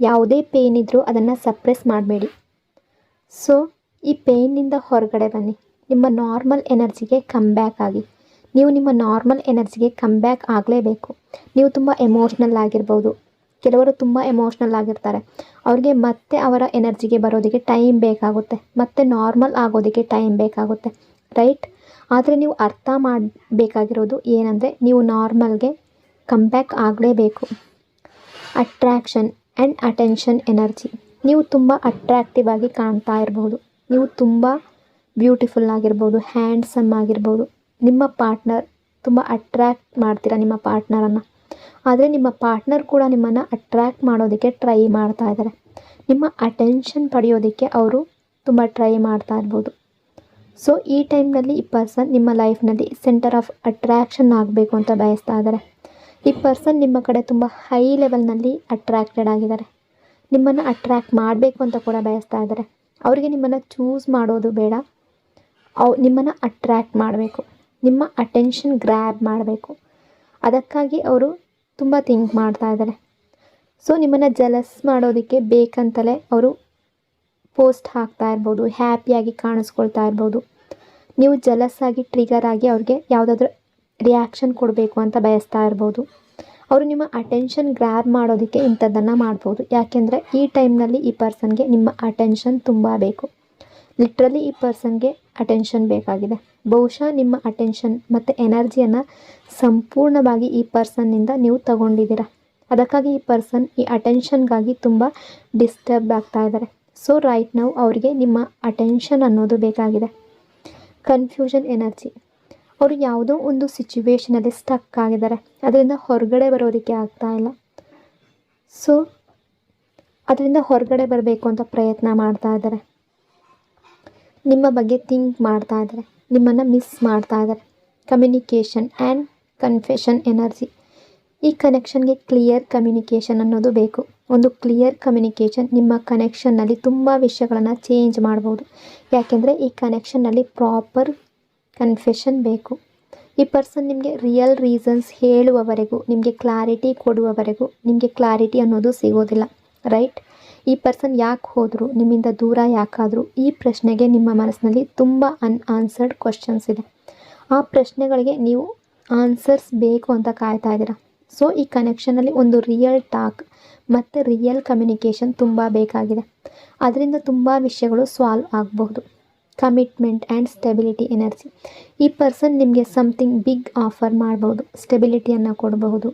ಯಾವುದೇ ಪೇಯ್ನ್ ಇದ್ದರೂ ಅದನ್ನು ಸಪ್ರೆಸ್ ಮಾಡಬೇಡಿ. ಸೊ ಈ ಪೇಯ್ನಿಂದ ಹೊರಗಡೆ ಬನ್ನಿ. ನಿಮ್ಮ ನಾರ್ಮಲ್ ಎನರ್ಜಿಗೆ ಕಮ್ ಬ್ಯಾಕ್ ಆಗಿ. ನೀವು ನಿಮ್ಮ ನಾರ್ಮಲ್ ಎನರ್ಜಿಗೆ ಕಮ್ ಬ್ಯಾಕ್ ಆಗಲೇಬೇಕು. ನೀವು ತುಂಬ ಎಮೋಷ್ನಲ್ ಆಗಿರ್ಬೋದು. ಕೆಲವರು ತುಂಬ ಎಮೋಷ್ನಲ್ ಆಗಿರ್ತಾರೆ. ಅವ್ರಿಗೆ ಮತ್ತೆ ಅವರ ಎನರ್ಜಿಗೆ ಬರೋದಕ್ಕೆ ಟೈಮ್ ಬೇಕಾಗುತ್ತೆ. ಮತ್ತೆ ನಾರ್ಮಲ್ ಆಗೋದಕ್ಕೆ ಟೈಮ್ ಬೇಕಾಗುತ್ತೆ, ರೈಟ್? ಆದರೆ ನೀವು ಅರ್ಥ ಮಾಡಬೇಕಾಗಿರೋದು ಏನಂದರೆ ನೀವು ನಾರ್ಮಲ್ಗೆ ಕಮ್ ಬ್ಯಾಕ್ ಆಗಲೇಬೇಕು. Attraction and attention energy. ನೀವು ತುಂಬ ಅಟ್ರ್ಯಾಕ್ಟಿವ್ ಆಗಿ ಕಾಣ್ತಾ ಇರ್ಬೋದು. ನೀವು ತುಂಬ ಬ್ಯೂಟಿಫುಲ್ ಆಗಿರ್ಬೋದು, ಹ್ಯಾಂಡ್ಸಮ್ ಆಗಿರ್ಬೋದು. ನಿಮ್ಮ ಪಾರ್ಟ್ನರ್ ತುಂಬ ಅಟ್ರ್ಯಾಕ್ಟ್ ಮಾಡ್ತೀರಾ ನಿಮ್ಮ ಪಾರ್ಟ್ನರನ್ನು. ಆದರೆ ನಿಮ್ಮ ಪಾರ್ಟ್ನರ್ ಕೂಡ ನಿಮ್ಮನ್ನು ಅಟ್ರ್ಯಾಕ್ಟ್ ಮಾಡೋದಕ್ಕೆ ಟ್ರೈ ಮಾಡ್ತಾ ಇದ್ದಾರೆ. ನಿಮ್ಮ ಅಟೆನ್ಷನ್ ಪಡೆಯೋದಕ್ಕೆ ಅವರು ತುಂಬ ಟ್ರೈ ಮಾಡ್ತಾ ಇರ್ಬೋದು. ಸೊ ಈ ಟೈಮ್ನಲ್ಲಿ ಈ ಪರ್ಸನ್ ನಿಮ್ಮ ಲೈಫ್ನಲ್ಲಿ ಸೆಂಟರ್ ಆಫ್ ಅಟ್ರ್ಯಾಕ್ಷನ್ ಆಗಬೇಕು ಅಂತ ಬಯಸ್ತಾ ಇದ್ದಾರೆ. ಈ ಪರ್ಸನ್ ನಿಮ್ಮ ಕಡೆ ತುಂಬ ಹೈ ಲೆವೆಲ್ನಲ್ಲಿ ಅಟ್ರ್ಯಾಕ್ಟೆಡ್ ಆಗಿದ್ದಾರೆ. ನಿಮ್ಮನ್ನು ಅಟ್ರ್ಯಾಕ್ಟ್ ಮಾಡಬೇಕು ಅಂತ ಕೂಡ ಬಯಸ್ತಾ ಇದ್ದಾರೆ. ಅವರಿಗೆ ನಿಮ್ಮನ್ನು ಚೂಸ್ ಮಾಡೋದು ಬೇಡ, ನಿಮ್ಮನ್ನು ಅಟ್ರ್ಯಾಕ್ಟ್ ಮಾಡಬೇಕು. ನಿಮ್ಮ ಅಟೆನ್ಷನ್ ಗ್ರ್ಯಾಬ್ ಮಾಡಬೇಕು. ಅದಕ್ಕಾಗಿ ಅವರು ತುಂಬ ಥಿಂಕ್ ಮಾಡ್ತಾ ಇದ್ದಾರೆ. ಸೊ ನಿಮ್ಮನ್ನು ಜಲಸ್ ಮಾಡೋದಕ್ಕೆ ಬೇಕಂತಲೇ ಅವರು ಪೋಸ್ಟ್ ಹಾಕ್ತಾ ಇರ್ಬೋದು, ಹ್ಯಾಪಿಯಾಗಿ ಕಾಣಿಸ್ಕೊಳ್ತಾ ಇರ್ಬೋದು. ನೀವು ಜಲಸ್ ಆಗಿ ಟ್ರಿಗರ್ ಆಗಿ ಅವ್ರಿಗೆ ಯಾವುದಾದ್ರೂ ರಿಯಾಕ್ಷನ್ ಕೊಡಬೇಕು ಅಂತ ಬಯಸ್ತಾ ಇರ್ಬೋದು. ಅವರು ನಿಮ್ಮ ಅಟೆನ್ಷನ್ ಗ್ರ್ಯಾಬ್ ಮಾಡೋದಕ್ಕೆ ಇಂಥದ್ದನ್ನು ಮಾಡ್ಬೋದು. ಯಾಕೆಂದರೆ ಈ ಟೈಮ್ನಲ್ಲಿ ಈ ಪರ್ಸನ್ಗೆ ನಿಮ್ಮ ಅಟೆನ್ಷನ್ ತುಂಬ ಬೇಕು. ಲಿಟ್ರಲಿ ಈ ಪರ್ಸನ್ಗೆ ಅಟೆನ್ಷನ್ ಬೇಕಾಗಿದೆ. ಬಹುಶಃ ನಿಮ್ಮ ಅಟೆನ್ಷನ್ ಮತ್ತು ಎನರ್ಜಿಯನ್ನು ಸಂಪೂರ್ಣವಾಗಿ ಈ ಪರ್ಸನ್ನಿಂದ ನೀವು ತಗೊಂಡಿದ್ದೀರಾ. ಅದಕ್ಕಾಗಿ ಈ ಪರ್ಸನ್ ಈ ಅಟೆನ್ಷನ್ಗಾಗಿ ತುಂಬ ಡಿಸ್ಟರ್ಬ್ ಆಗ್ತಾ ಇದ್ದಾರೆ. ಸೊ ರೈಟ್ ನಾವು ಅವರಿಗೆ ನಿಮ್ಮ ಅಟೆನ್ಷನ್ ಅನ್ನೋದು ಬೇಕಾಗಿದೆ. Confusion energy. ಅವರು ಯಾವುದೋ ಒಂದು ಸಿಚುವೇಶನಲ್ಲಿ ಸ್ಟಕ್ ಆಗಿದ್ದಾರೆ, ಅದರಿಂದ ಹೊರಗಡೆ ಬರೋದಕ್ಕೆ ಆಗ್ತಾ ಇಲ್ಲ. ಸೊ ಅದರಿಂದ ಹೊರಗಡೆ ಬರಬೇಕು ಅಂತ ಪ್ರಯತ್ನ ಮಾಡ್ತಾ ಇದ್ದಾರೆ. ನಿಮ್ಮ ಬಗ್ಗೆ ಥಿಂಕ್ ಮಾಡ್ತಾ ಇದ್ದಾರೆ, ನಿಮ್ಮನ್ನು ಮಿಸ್ ಮಾಡ್ತಾ ಇದ್ದಾರೆ. Communication and confession energy. ಈ ಕನೆಕ್ಷನ್ಗೆ ಕ್ಲಿಯರ್ ಕಮ್ಯುನಿಕೇಷನ್ ಅನ್ನೋದು ಬೇಕು. ಒಂದು ಕ್ಲಿಯರ್ ಕಮ್ಯುನಿಕೇಷನ್ ನಿಮ್ಮ ಕನೆಕ್ಷನ್ನಲ್ಲಿ ತುಂಬ ವಿಷಯಗಳನ್ನು ಚೇಂಜ್ ಮಾಡ್ಬೋದು. ಯಾಕೆಂದರೆ ಈ ಕನೆಕ್ಷನ್ನಲ್ಲಿ ಪ್ರಾಪರ್ ಕನ್ಫೆಷನ್ ಬೇಕು. ಈ ಪರ್ಸನ್ ನಿಮಗೆ ರಿಯಲ್ ರೀಸನ್ಸ್ ಹೇಳುವವರೆಗೂ, ನಿಮಗೆ ಕ್ಲಾರಿಟಿ ಕೊಡುವವರೆಗೂ ನಿಮಗೆ ಕ್ಲಾರಿಟಿ ಅನ್ನೋದು ಸಿಗೋದಿಲ್ಲ, ರೈಟ್? ಈ ಪರ್ಸನ್ ಯಾಕೆ ಹೋದರು, ನಿಮ್ಮಿಂದ ದೂರ ಯಾಕಾದರೂ, ಈ ಪ್ರಶ್ನೆಗೆ ನಿಮ್ಮ ಮನಸ್ಸಿನಲ್ಲಿ ತುಂಬ ಅನ್ಆನ್ಸರ್ಡ್ ಕ್ವಶನ್ಸ್ ಇದೆ. ಆ ಪ್ರಶ್ನೆಗಳಿಗೆ ನೀವು ಆನ್ಸರ್ಸ್ ಬೇಕು ಅಂತ ಕಾಯ್ತಾ ಇದ್ದೀರಾ. ಸೊ ಈ ಕನೆಕ್ಷನಲ್ಲಿ ಒಂದು ರಿಯಲ್ ಟಾಕ್ ಮತ್ತು ರಿಯಲ್ ಕಮ್ಯುನಿಕೇಷನ್ ತುಂಬ ಬೇಕಾಗಿದೆ. ಅದರಿಂದ ತುಂಬ ವಿಷಯಗಳು ಸಾಲ್ವ್ ಆಗಬಹುದು. Commitment and stability energy. ಈ ಪರ್ಸನ್ ನಿಮಗೆ ಸಮಥಿಂಗ್ ಬಿಗ್ ಆಫರ್ ಮಾಡ್ಬೋದು. ಸ್ಟೆಬಿಲಿಟಿಯನ್ನು ಕೊಡಬಹುದು,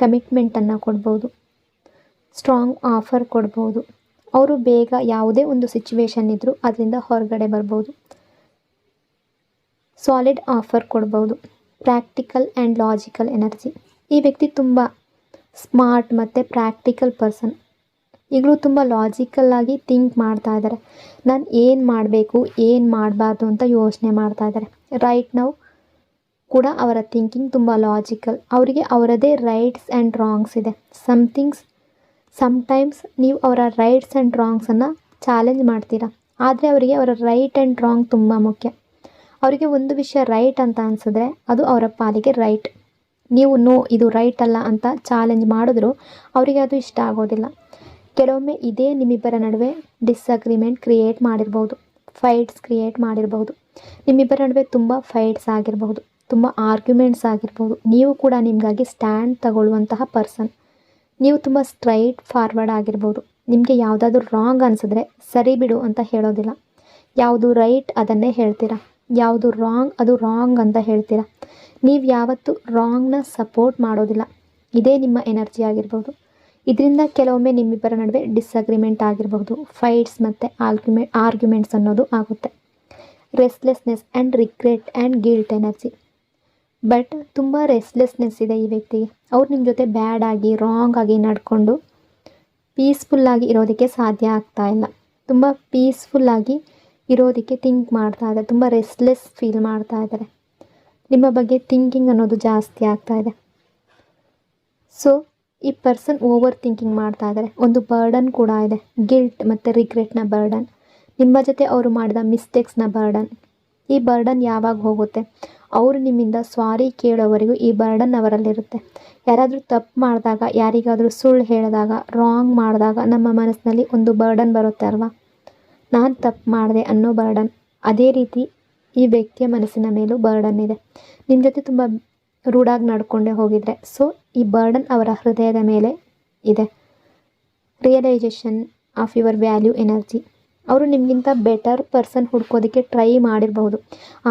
ಕಮಿಟ್ಮೆಂಟನ್ನು ಕೊಡ್ಬೋದು, ಸ್ಟ್ರಾಂಗ್ ಆಫರ್ ಕೊಡ್ಬೋದು. ಅವರು ಬೇಗ ಯಾವುದೇ ಒಂದು ಸಿಚುವೇಶನ್ ಇದ್ದರೂ ಅದರಿಂದ ಹೊರಗಡೆ ಬರ್ಬೋದು. ಸಾಲಿಡ್ ಆಫರ್ ಕೊಡ್ಬೋದು. Practical and logical energy. ಈ ವ್ಯಕ್ತಿ ತುಂಬ ಸ್ಮಾರ್ಟ್ ಮತ್ತು ಪ್ರಾಕ್ಟಿಕಲ್ ಪರ್ಸನ್. ಈಗಲೂ ತುಂಬ ಲಾಜಿಕಲ್ಲಾಗಿ ಥಿಂಕ್ ಮಾಡ್ತಾ ಇದ್ದಾರೆ. ನಾನು ಏನು ಮಾಡಬೇಕು, ಏನು ಮಾಡಬಾರ್ದು ಅಂತ ಯೋಚನೆ ಮಾಡ್ತಾ ಇದ್ದಾರೆ. ರೈಟ್ ನಾವು ಕೂಡ ಅವರ ಥಿಂಕಿಂಗ್ ತುಂಬ ಲಾಜಿಕಲ್. ಅವರಿಗೆ ಅವರದೇ ರೈಟ್ಸ್ ಆ್ಯಂಡ್ ರಾಂಗ್ಸ್ ಇದೆ. ಸಮ್ಟೈಮ್ಸ್ ನೀವು ಅವರ ರೈಟ್ಸ್ ಆ್ಯಂಡ್ ರಾಂಗ್ಸನ್ನು ಚಾಲೆಂಜ್ ಮಾಡ್ತೀರಾ, ಆದರೆ ಅವರಿಗೆ ಅವರ ರೈಟ್ ಆ್ಯಂಡ್ ರಾಂಗ್ ತುಂಬ ಮುಖ್ಯ. ಅವರಿಗೆ ಒಂದು ವಿಷಯ ರೈಟ್ ಅಂತ ಅನಿಸಿದ್ರೆ ಅದು ಅವರ ಪಾಲಿಗೆ ರೈಟ್. ನೀವು ನೋ ಇದು ರೈಟ್ ಅಲ್ಲ ಅಂತ ಚಾಲೆಂಜ್ ಮಾಡಿದ್ರು ಅವರಿಗೆ ಅದು ಇಷ್ಟ ಆಗೋದಿಲ್ಲ. ಕೆಲವೊಮ್ಮೆ ಇದೇ ನಿಮ್ಮಿಬ್ಬರ ನಡುವೆ ಡಿಸ್ಅಗ್ರಿಮೆಂಟ್ ಕ್ರಿಯೇಟ್ ಮಾಡಿರ್ಬೋದು, ಫೈಟ್ಸ್ ಕ್ರಿಯೇಟ್ ಮಾಡಿರ್ಬೋದು. ನಿಮ್ಮಿಬ್ಬರ ನಡುವೆ ತುಂಬ ಫೈಟ್ಸ್ ಆಗಿರ್ಬೋದು, ತುಂಬ ಆರ್ಗ್ಯುಮೆಂಟ್ಸ್ ಆಗಿರ್ಬೋದು. ನೀವು ಕೂಡ ನಿಮಗಾಗಿ ಸ್ಟ್ಯಾಂಡ್ ತಗೊಳ್ಳುವಂತಹ ಪರ್ಸನ್. ನೀವು ತುಂಬ ಸ್ಟ್ರೈಟ್ ಫಾರ್ವರ್ಡ್ ಆಗಿರ್ಬೋದು. ನಿಮಗೆ ಯಾವುದಾದ್ರೂ ರಾಂಗ್ ಅನಿಸಿದ್ರೆ ಸರಿ ಬಿಡು ಅಂತ ಹೇಳೋದಿಲ್ಲ. ಯಾವುದು ರೈಟ್ ಅದನ್ನೇ ಹೇಳ್ತೀರಾ, ಯಾವುದು ರಾಂಗ್ ಅದು ರಾಂಗ್ ಅಂತ ಹೇಳ್ತೀರಾ. ನೀವು ಯಾವತ್ತೂ ರಾಂಗ್ನ ಸಪೋರ್ಟ್ ಮಾಡೋದಿಲ್ಲ. ಇದೇ ನಿಮ್ಮ ಎನರ್ಜಿ ಆಗಿರ್ಬೋದು. ಇದರಿಂದ ಕೆಲವೊಮ್ಮೆ ನಿಮ್ಮಿಬ್ಬರ ನಡುವೆ ಡಿಸ್ಅಗ್ರಿಮೆಂಟ್ ಆಗಿರಬಹುದು, ಫೈಟ್ಸ್ ಮತ್ತು ಆರ್ಗ್ಯುಮೆಂಟ್ಸ್ ಅನ್ನೋದು ಆಗುತ್ತೆ. Restlessness and regret and guilt energy. But ತುಂಬ ರೆಸ್ಟ್ಲೆಸ್ನೆಸ್ ಇದೆ ಈ ವ್ಯಕ್ತಿಗೆ. ಅವ್ರು ನಿಮ್ಮ ಜೊತೆ ಬ್ಯಾಡ್ ಆಗಿ ರಾಂಗ್ ಆಗಿ ನಡ್ಕೊಂಡು ಪೀಸ್ಫುಲ್ಲಾಗಿ ಇರೋದಕ್ಕೆ ಸಾಧ್ಯ ಆಗ್ತಾ ಇಲ್ಲ. ತುಂಬ ಪೀಸ್ಫುಲ್ಲಾಗಿ ಇರೋದಕ್ಕೆ ಥಿಂಕ್ ಮಾಡ್ತಾ ಇದ್ದಾರೆ. ತುಂಬ ರೆಸ್ಟ್ಲೆಸ್ ಫೀಲ್ ಮಾಡ್ತಾ ಇದ್ದಾರೆ. ನಿಮ್ಮ ಬಗ್ಗೆ ಥಿಂಕಿಂಗ್ ಅನ್ನೋದು ಜಾಸ್ತಿ ಆಗ್ತಾ ಇದೆ. ಸೊ ಈ ಪರ್ಸನ್ ಓವರ್ ಥಿಂಕಿಂಗ್ ಮಾಡ್ತಾ ಇದ್ದಾರೆ. ಒಂದು ಬರ್ಡನ್ ಕೂಡ ಇದೆ, ಗಿಲ್ಟ್ ಮತ್ತು ರಿಗ್ರೆಟ್ನ ಬರ್ಡನ್. ನಿಮ್ಮ ಜೊತೆ ಅವರು ಮಾಡಿದ ಮಿಸ್ಟೇಕ್ಸ್ನ ಬರ್ಡನ್. ಈ ಬರ್ಡನ್ ಯಾವಾಗ ಹೋಗುತ್ತೆ? ಅವರು ನಿಮ್ಮಿಂದ ಸಾರಿ ಕೇಳೋವರೆಗೂ ಈ ಬರ್ಡನ್ ಅವರಲ್ಲಿರುತ್ತೆ. ಯಾರಾದರೂ ತಪ್ಪು ಮಾಡಿದಾಗ, ಯಾರಿಗಾದರೂ ಸುಳ್ಳು ಹೇಳಿದಾಗ, ರಾಂಗ್ ಮಾಡಿದಾಗ ನಮ್ಮ ಮನಸ್ಸಿನಲ್ಲಿ ಒಂದು ಬರ್ಡನ್ ಬರುತ್ತೆ ಅಲ್ವಾ, ನಾನು ತಪ್ಪು ಮಾಡಿದೆ ಅನ್ನೋ ಬರ್ಡನ್. ಅದೇ ರೀತಿ ಈ ವ್ಯಕ್ತಿಯ ಮನಸ್ಸಿನ ಮೇಲೂ ಬರ್ಡನ್ ಇದೆ. ನಿಮ್ಮ ಜೊತೆ ತುಂಬ ರೂಢಾಗಿ ನಡ್ಕೊಂಡೇ ಹೋಗಿದ್ರೆ, ಸೊ ಈ ಬರ್ಡನ್ ಅವರ ಹೃದಯದ ಮೇಲೆ ಇದೆ. Realisation of your value energy. ಅವರು ನಿಮಗಿಂತ ಬೆಟರ್ ಪರ್ಸನ್ ಹುಡ್ಕೋದಕ್ಕೆ ಟ್ರೈ ಮಾಡಿರಬಹುದು,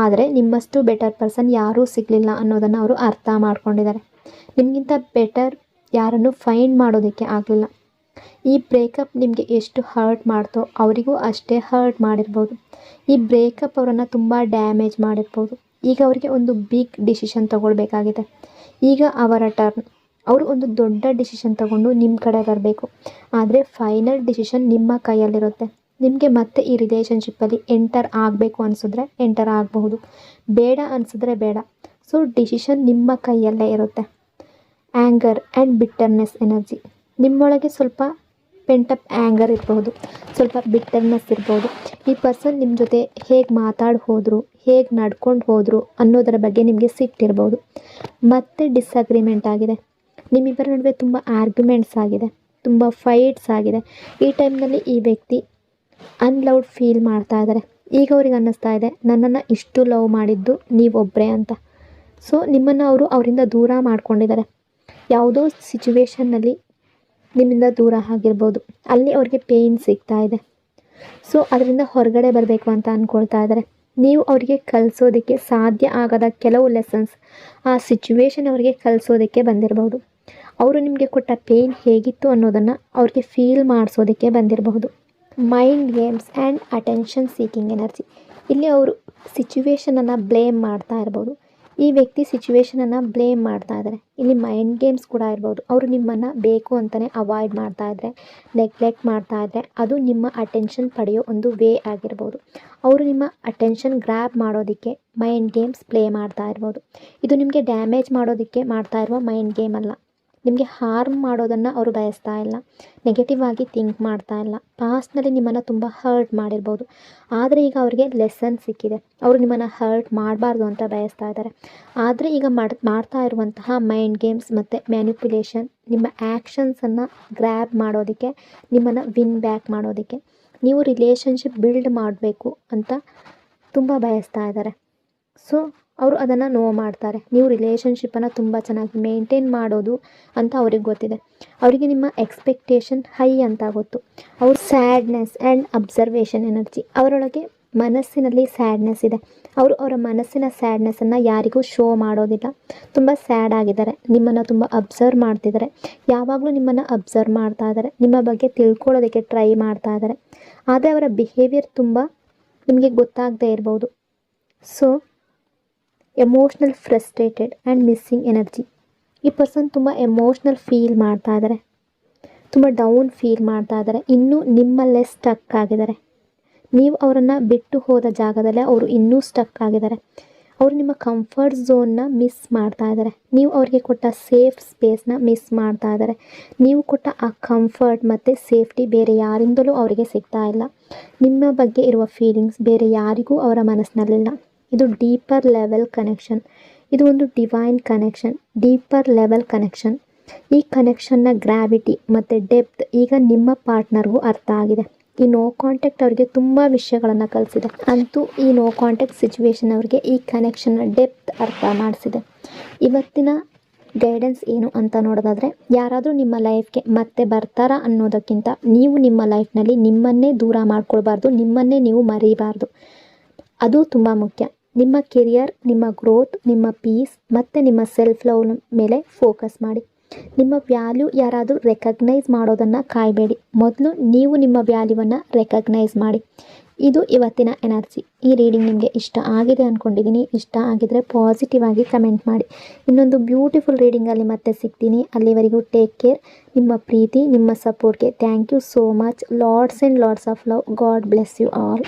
ಆದರೆ ನಿಮ್ಮಷ್ಟು ಬೆಟರ್ ಪರ್ಸನ್ ಯಾರೂ ಸಿಗಲಿಲ್ಲ ಅನ್ನೋದನ್ನು ಅವರು ಅರ್ಥ ಮಾಡ್ಕೊಂಡಿದ್ದಾರೆ. ನಿಮಗಿಂತ ಬೆಟರ್ ಯಾರನ್ನು ಫೈಂಡ್ ಮಾಡೋದಕ್ಕೆ ಆಗಲಿಲ್ಲ. ಈ ಬ್ರೇಕಪ್ ನಿಮಗೆ ಎಷ್ಟು ಹರ್ಟ್ ಮಾಡ್ತೋ ಅವರಿಗೂ ಅಷ್ಟೇ ಹರ್ಟ್ ಮಾಡಿರ್ಬೋದು. ಈ ಬ್ರೇಕಪ್ ಅವರನ್ನು ತುಂಬ ಡ್ಯಾಮೇಜ್ ಮಾಡಿರ್ಬೋದು. ಈಗ ಅವರಿಗೆ ಒಂದು ಬಿಗ್ ಡಿಸಿಷನ್ ತೊಗೊಳ್ಬೇಕಾಗಿದೆ. ಈಗ ಅವರ ಟರ್ನ್. ಅವರು ಒಂದು ದೊಡ್ಡ ಡಿಸಿಷನ್ ತೊಗೊಂಡು ನಿಮ್ಮ ಕಡೆ ಬರಬೇಕು. ಆದರೆ ಫೈನಲ್ ಡಿಸಿಷನ್ ನಿಮ್ಮ ಕೈಯಲ್ಲಿರುತ್ತೆ. ನಿಮಗೆ ಮತ್ತೆ ಈ ರಿಲೇಷನ್ಶಿಪ್ಪಲ್ಲಿ ಎಂಟರ್ ಆಗಬೇಕು ಅನಿಸಿದ್ರೆ ಎಂಟರ್ ಆಗಬಹುದು, ಬೇಡ ಅನಿಸಿದ್ರೆ ಬೇಡ. ಸೊ ಡಿಸಿಷನ್ ನಿಮ್ಮ ಕೈಯಲ್ಲೇ ಇರುತ್ತೆ. Anger and bitterness energy. ನಿಮ್ಮೊಳಗೆ ಸ್ವಲ್ಪ ಪೆಂಟಪ್ ಆ್ಯಂಗರ್ ಇರ್ಬೋದು, ಸ್ವಲ್ಪ ಬಿಟ್ಟರ್ನೆಸ್ ಇರ್ಬೋದು. ಈ ಪರ್ಸನ್ ನಿಮ್ಮ ಜೊತೆ ಹೇಗೆ ಮಾತಾಡಿ ಹೋದರು, ಹೇಗೆ ನಡ್ಕೊಂಡು ಹೋದರು ಅನ್ನೋದರ ಬಗ್ಗೆ ನಿಮಗೆ ಸಿಟ್ಟಿರ್ಬೋದು. ಮತ್ತೆ ಡಿಸ್ಅಗ್ರಿಮೆಂಟ್ ಆಗಿದೆ. ನಿಮ್ಮಿಬ್ಬರ ನಡುವೆ ತುಂಬ ಆರ್ಗ್ಯುಮೆಂಟ್ಸ್ ಆಗಿದೆ, ತುಂಬ ಫೈಟ್ಸ್ ಆಗಿದೆ. ಈ ಟೈಮ್ನಲ್ಲಿ ಈ ವ್ಯಕ್ತಿ ಅನ್ಲವ್ಡ್ ಫೀಲ್ ಮಾಡ್ತಾ ಇದ್ದಾರೆ. ಈಗ ಅವ್ರಿಗೆ ಅನ್ನಿಸ್ತಾ ಇದೆ, ನನ್ನನ್ನು ಇಷ್ಟು ಲವ್ ಮಾಡಿದ್ದು ನೀವೊಬ್ಬರೇ ಅಂತ. ಸೊ ನಿಮ್ಮನ್ನು ಅವರು ಅವರಿಂದ ದೂರ ಮಾಡ್ಕೊಂಡಿದ್ದಾರೆ. ಯಾವುದೋ ಸಿಚುವೇಷನ್ನಲ್ಲಿ ನಿಮ್ಮಿಂದ ದೂರ ಆಗಿರ್ಬೋದು, ಅಲ್ಲಿ ಅವ್ರಿಗೆ ಪೇಯ್ನ್ ಸಿಗ್ತಾ ಇದೆ. ಸೊ ಅದರಿಂದ ಹೊರಗಡೆ ಬರಬೇಕು ಅಂತ ಅಂದ್ಕೊಳ್ತಾ ಇದ್ದಾರೆ. ನೀವು ಅವರಿಗೆ ಕಲಿಸೋದಕ್ಕೆ ಸಾಧ್ಯ ಆಗದ ಕೆಲವು ಲೆಸನ್ಸ್ ಆ ಸಿಚುವೇಶನ್ ಅವರಿಗೆ ಕಲಿಸೋದಕ್ಕೆ ಬಂದಿರಬಹುದು. ಅವರು ನಿಮಗೆ ಕೊಟ್ಟ ಪೇಯ್ನ್ ಹೇಗಿತ್ತು ಅನ್ನೋದನ್ನು ಅವ್ರಿಗೆ ಫೀಲ್ ಮಾಡಿಸೋದಕ್ಕೆ ಬಂದಿರಬಹುದು. Mind games and attention seeking energy. ಇಲ್ಲಿ ಅವರು ಸಿಚುವೇಶನನ್ನು ಬ್ಲೇಮ್ ಮಾಡ್ತಾ ಇರ್ಬೋದು. ಈ ವ್ಯಕ್ತಿ ಸಿಚುವೇಶನನ್ನು ಬ್ಲೇಮ್ ಮಾಡ್ತಾ ಇದ್ದಾರೆ. ಇಲ್ಲಿ ಮೈಂಡ್ ಗೇಮ್ಸ್ ಕೂಡ ಇರ್ಬೋದು. ಅವರು ನಿಮ್ಮನ್ನು ಬೇಕು ಅಂತಲೇ ಅವಾಯ್ಡ್ ಮಾಡ್ತಾ ಇದ್ದರೆ, ನೆಗ್ಲೆಕ್ಟ್ ಮಾಡ್ತಾ ಇದ್ದರೆ, ಅದು ನಿಮ್ಮ ಅಟೆನ್ಷನ್ ಪಡೆಯೋ ಒಂದು ವೇ ಆಗಿರ್ಬೋದು. ಅವರು ನಿಮ್ಮ ಅಟೆನ್ಷನ್ ಗ್ರ್ಯಾಬ್ ಮಾಡೋದಕ್ಕೆ ಮೈಂಡ್ ಗೇಮ್ಸ್ ಪ್ಲೇ ಮಾಡ್ತಾ ಇರ್ಬೋದು. ಇದು ನಿಮಗೆ ಡ್ಯಾಮೇಜ್ ಮಾಡೋದಕ್ಕೆ ಮಾಡ್ತಾ ಇರುವ ಮೈಂಡ್ ಗೇಮ್ ಅಲ್ಲ. ನಿಮಗೆ ಹಾರ್ಮ್ ಮಾಡೋದನ್ನು ಅವರು ಬಯಸ್ತಾ ಇಲ್ಲ. ನೆಗೆಟಿವ್ ಆಗಿ ಥಿಂಕ್ ಮಾಡ್ತಾ ಇಲ್ಲ. ಪಾಸ್ಟ್ನಲ್ಲಿ ನಿಮ್ಮನ್ನು ತುಂಬ ಹರ್ಟ್ ಮಾಡಿರ್ಬೋದು. ಆದರೆ ಈಗ ಅವರಿಗೆ ಲೆಸನ್ ಸಿಕ್ಕಿದೆ. ಅವರು ನಿಮ್ಮನ್ನು ಹರ್ಟ್ ಮಾಡಬಾರ್ದು ಅಂತ ಬಯಸ್ತಾ ಇದ್ದಾರೆ. ಆದರೆ ಈಗ ಮಾಡ್ತಾ ಇರುವಂತಹ ಮೈಂಡ್ ಗೇಮ್ಸ್ ಮತ್ತು ಮ್ಯಾನಿಪ್ಯುಲೇಷನ್ ನಿಮ್ಮ ಆ್ಯಕ್ಷನ್ಸನ್ನು ಗ್ರ್ಯಾಬ್ ಮಾಡೋದಕ್ಕೆ, ನಿಮ್ಮನ್ನು ವಿನ್ ಬ್ಯಾಕ್ ಮಾಡೋದಕ್ಕೆ, ನೀವು ರಿಲೇಷನ್ಶಿಪ್ ಬಿಲ್ಡ್ ಮಾಡಬೇಕು ಅಂತ ತುಂಬ ಬಯಸ್ತಾ ಇದ್ದಾರೆ. ಸೊ ಅವರು ಅದನ್ನು ನೋ ಮಾಡ್ತಾರೆ. ನೀವು ರಿಲೇಷನ್ಶಿಪ್ಪನ್ನು ತುಂಬ ಚೆನ್ನಾಗಿ ಮೇಂಟೈನ್ ಮಾಡೋದು ಅಂತ ಅವ್ರಿಗೆ ಗೊತ್ತಿದೆ. ಅವರಿಗೆ ನಿಮ್ಮ ಎಕ್ಸ್ಪೆಕ್ಟೇಷನ್ ಹೈ ಅಂತ ಗೊತ್ತು. ಅವ್ರ ಸ್ಯಾಡ್ನೆಸ್ ಆ್ಯಂಡ್ ಅಬ್ಸರ್ವೇಷನ್ ಎನರ್ಜಿ. ಅವರೊಳಗೆ ಮನಸ್ಸಿನಲ್ಲಿ ಸ್ಯಾಡ್ನೆಸ್ ಇದೆ. ಅವರು ಅವರ ಮನಸ್ಸಿನ ಸ್ಯಾಡ್ನೆಸ್ಸನ್ನು ಯಾರಿಗೂ ಶೋ ಮಾಡೋದಿಲ್ಲ. ತುಂಬ ಸ್ಯಾಡ್ ಆಗಿದ್ದಾರೆ. ನಿಮ್ಮನ್ನು ತುಂಬ ಅಬ್ಸರ್ವ್ ಮಾಡ್ತಿದ್ದಾರೆ. ಯಾವಾಗಲೂ ನಿಮ್ಮನ್ನು ಅಬ್ಸರ್ವ್ ಮಾಡ್ತಾ ಇದ್ದಾರೆ. ನಿಮ್ಮ ಬಗ್ಗೆ ತಿಳ್ಕೊಳ್ಳೋದಕ್ಕೆ ಟ್ರೈ ಮಾಡ್ತಾ ಇದ್ದಾರೆ. ಆದರೆ ಅವರ ಬಿಹೇವಿಯರ್ ತುಂಬ ನಿಮಗೆ ಗೊತ್ತಾಗದೇ ಇರ್ಬೋದು. So emotional frustrated and missing energy. ಈ ಪರ್ಸನ್ ತುಂಬ ಎಮೋಷ್ನಲ್ ಫೀಲ್ ಮಾಡ್ತಾ ಇದ್ದಾರೆ. ತುಂಬ ಡೌನ್ ಫೀಲ್ ಮಾಡ್ತಾ ಇದ್ದಾರೆ. ಇನ್ನೂ ನಿಮ್ಮಲ್ಲೇ ಸ್ಟಕ್ ಆಗಿದ್ದಾರೆ. ನೀವು ಅವರನ್ನು ಬಿಟ್ಟು ಹೋದ ಜಾಗದಲ್ಲೇ ಅವರು ಇನ್ನೂ ಸ್ಟಕ್ ಆಗಿದ್ದಾರೆ. ಅವರು ನಿಮ್ಮ ಕಂಫರ್ಟ್ ಝೋನ್ನ ಮಿಸ್ ಮಾಡ್ತಾ ಇದ್ದಾರೆ. ನೀವು ಅವರಿಗೆ ಕೊಟ್ಟ ಸೇಫ್ ಸ್ಪೇಸ್ನ ಮಿಸ್ ಮಾಡ್ತಾ ಇದ್ದಾರೆ. ನೀವು ಕೊಟ್ಟ ಆ ಕಂಫರ್ಟ್ ಮತ್ತು ಸೇಫ್ಟಿ ಬೇರೆ ಯಾರಿಂದಲೂ ಅವರಿಗೆ ಸಿಗ್ತಾ ಇಲ್ಲ. ನಿಮ್ಮ ಬಗ್ಗೆ ಇರುವ ಫೀಲಿಂಗ್ಸ್ ಬೇರೆ ಯಾರಿಗೂ ಅವರ ಮನಸ್ಸಿನಲ್ಲಿಲ್ಲ. ಇದು ಡೀಪರ್ ಲೆವೆಲ್ ಕನೆಕ್ಷನ್. ಇದು ಒಂದು divine connection, deeper level connection. ಈ ಕನೆಕ್ಷನ್ನ ಗ್ರಾವಿಟಿ ಮತ್ತು ಡೆಪ್ತ್ ಈಗ ನಿಮ್ಮ ಪಾರ್ಟ್ನರ್ಗೂ ಅರ್ಥ ಆಗಿದೆ. ಈ ನೋ ಕಾಂಟ್ಯಾಕ್ಟ್ ಅವರಿಗೆ ತುಂಬ ವಿಷಯಗಳನ್ನು ಕಲಿಸಿದೆ. ಅಂತೂ ಈ ನೋ ಕಾಂಟ್ಯಾಕ್ಟ್ ಸಿಚುವೇಶನ್ ಅವರಿಗೆ ಈ ಕನೆಕ್ಷನ್ನ ಡೆಪ್ತ್ ಅರ್ಥ ಮಾಡಿಸಿದೆ. ಇವತ್ತಿನ ಗೈಡೆನ್ಸ್ ಏನು ಅಂತ ನೋಡೋದಾದರೆ, ಯಾರಾದರೂ ನಿಮ್ಮ ಲೈಫ್ಗೆ ಮತ್ತೆ ಬರ್ತಾರಾ ಅನ್ನೋದಕ್ಕಿಂತ ನೀವು ನಿಮ್ಮ ಲೈಫ್ನಲ್ಲಿ ನಿಮ್ಮನ್ನೇ ದೂರ ಮಾಡ್ಕೊಳ್ಬಾರ್ದು. ನಿಮ್ಮನ್ನೇ ನೀವು ಮರೀಬಾರ್ದು. ಅದು ತುಂಬ ಮುಖ್ಯ. ನಿಮ್ಮ ಕೆರಿಯರ್, ನಿಮ್ಮ ಗ್ರೋತ್, ನಿಮ್ಮ ಪೀಸ್ ಮತ್ತು ನಿಮ್ಮ ಸೆಲ್ಫ್ ಲವ್ ಮೇಲೆ ಫೋಕಸ್ ಮಾಡಿ. ನಿಮ್ಮ ವ್ಯಾಲ್ಯೂ ಯಾರಾದರೂ ರೆಕಗ್ನೈಸ್ ಮಾಡೋದನ್ನು ಕಾಯಬೇಡಿ. ಮೊದಲು ನೀವು ನಿಮ್ಮ ವ್ಯಾಲ್ಯೂವನ್ನು ರೆಕಗ್ನೈಸ್ ಮಾಡಿ. ಇದು ಇವತ್ತಿನ ಎನರ್ಜಿ. ಈ ರೀಡಿಂಗ್ ನಿಮಗೆ ಇಷ್ಟ ಆಗಿದೆ ಅಂದ್ಕೊಂಡಿದ್ದೀನಿ. ಇಷ್ಟ ಆಗಿದರೆ ಪಾಸಿಟಿವ್ ಆಗಿ ಕಮೆಂಟ್ ಮಾಡಿ. ಇನ್ನೊಂದು ಬ್ಯೂಟಿಫುಲ್ ರೀಡಿಂಗಲ್ಲಿ ಮತ್ತೆ ಸಿಗ್ತೀನಿ. ಅಲ್ಲಿವರೆಗೂ ಟೇಕ್ ಕೇರ್. ನಿಮ್ಮ ಪ್ರೀತಿ, ನಿಮ್ಮ ಸಪೋರ್ಟ್ಗೆ thank you so much. Lots and lots of love. God bless you all.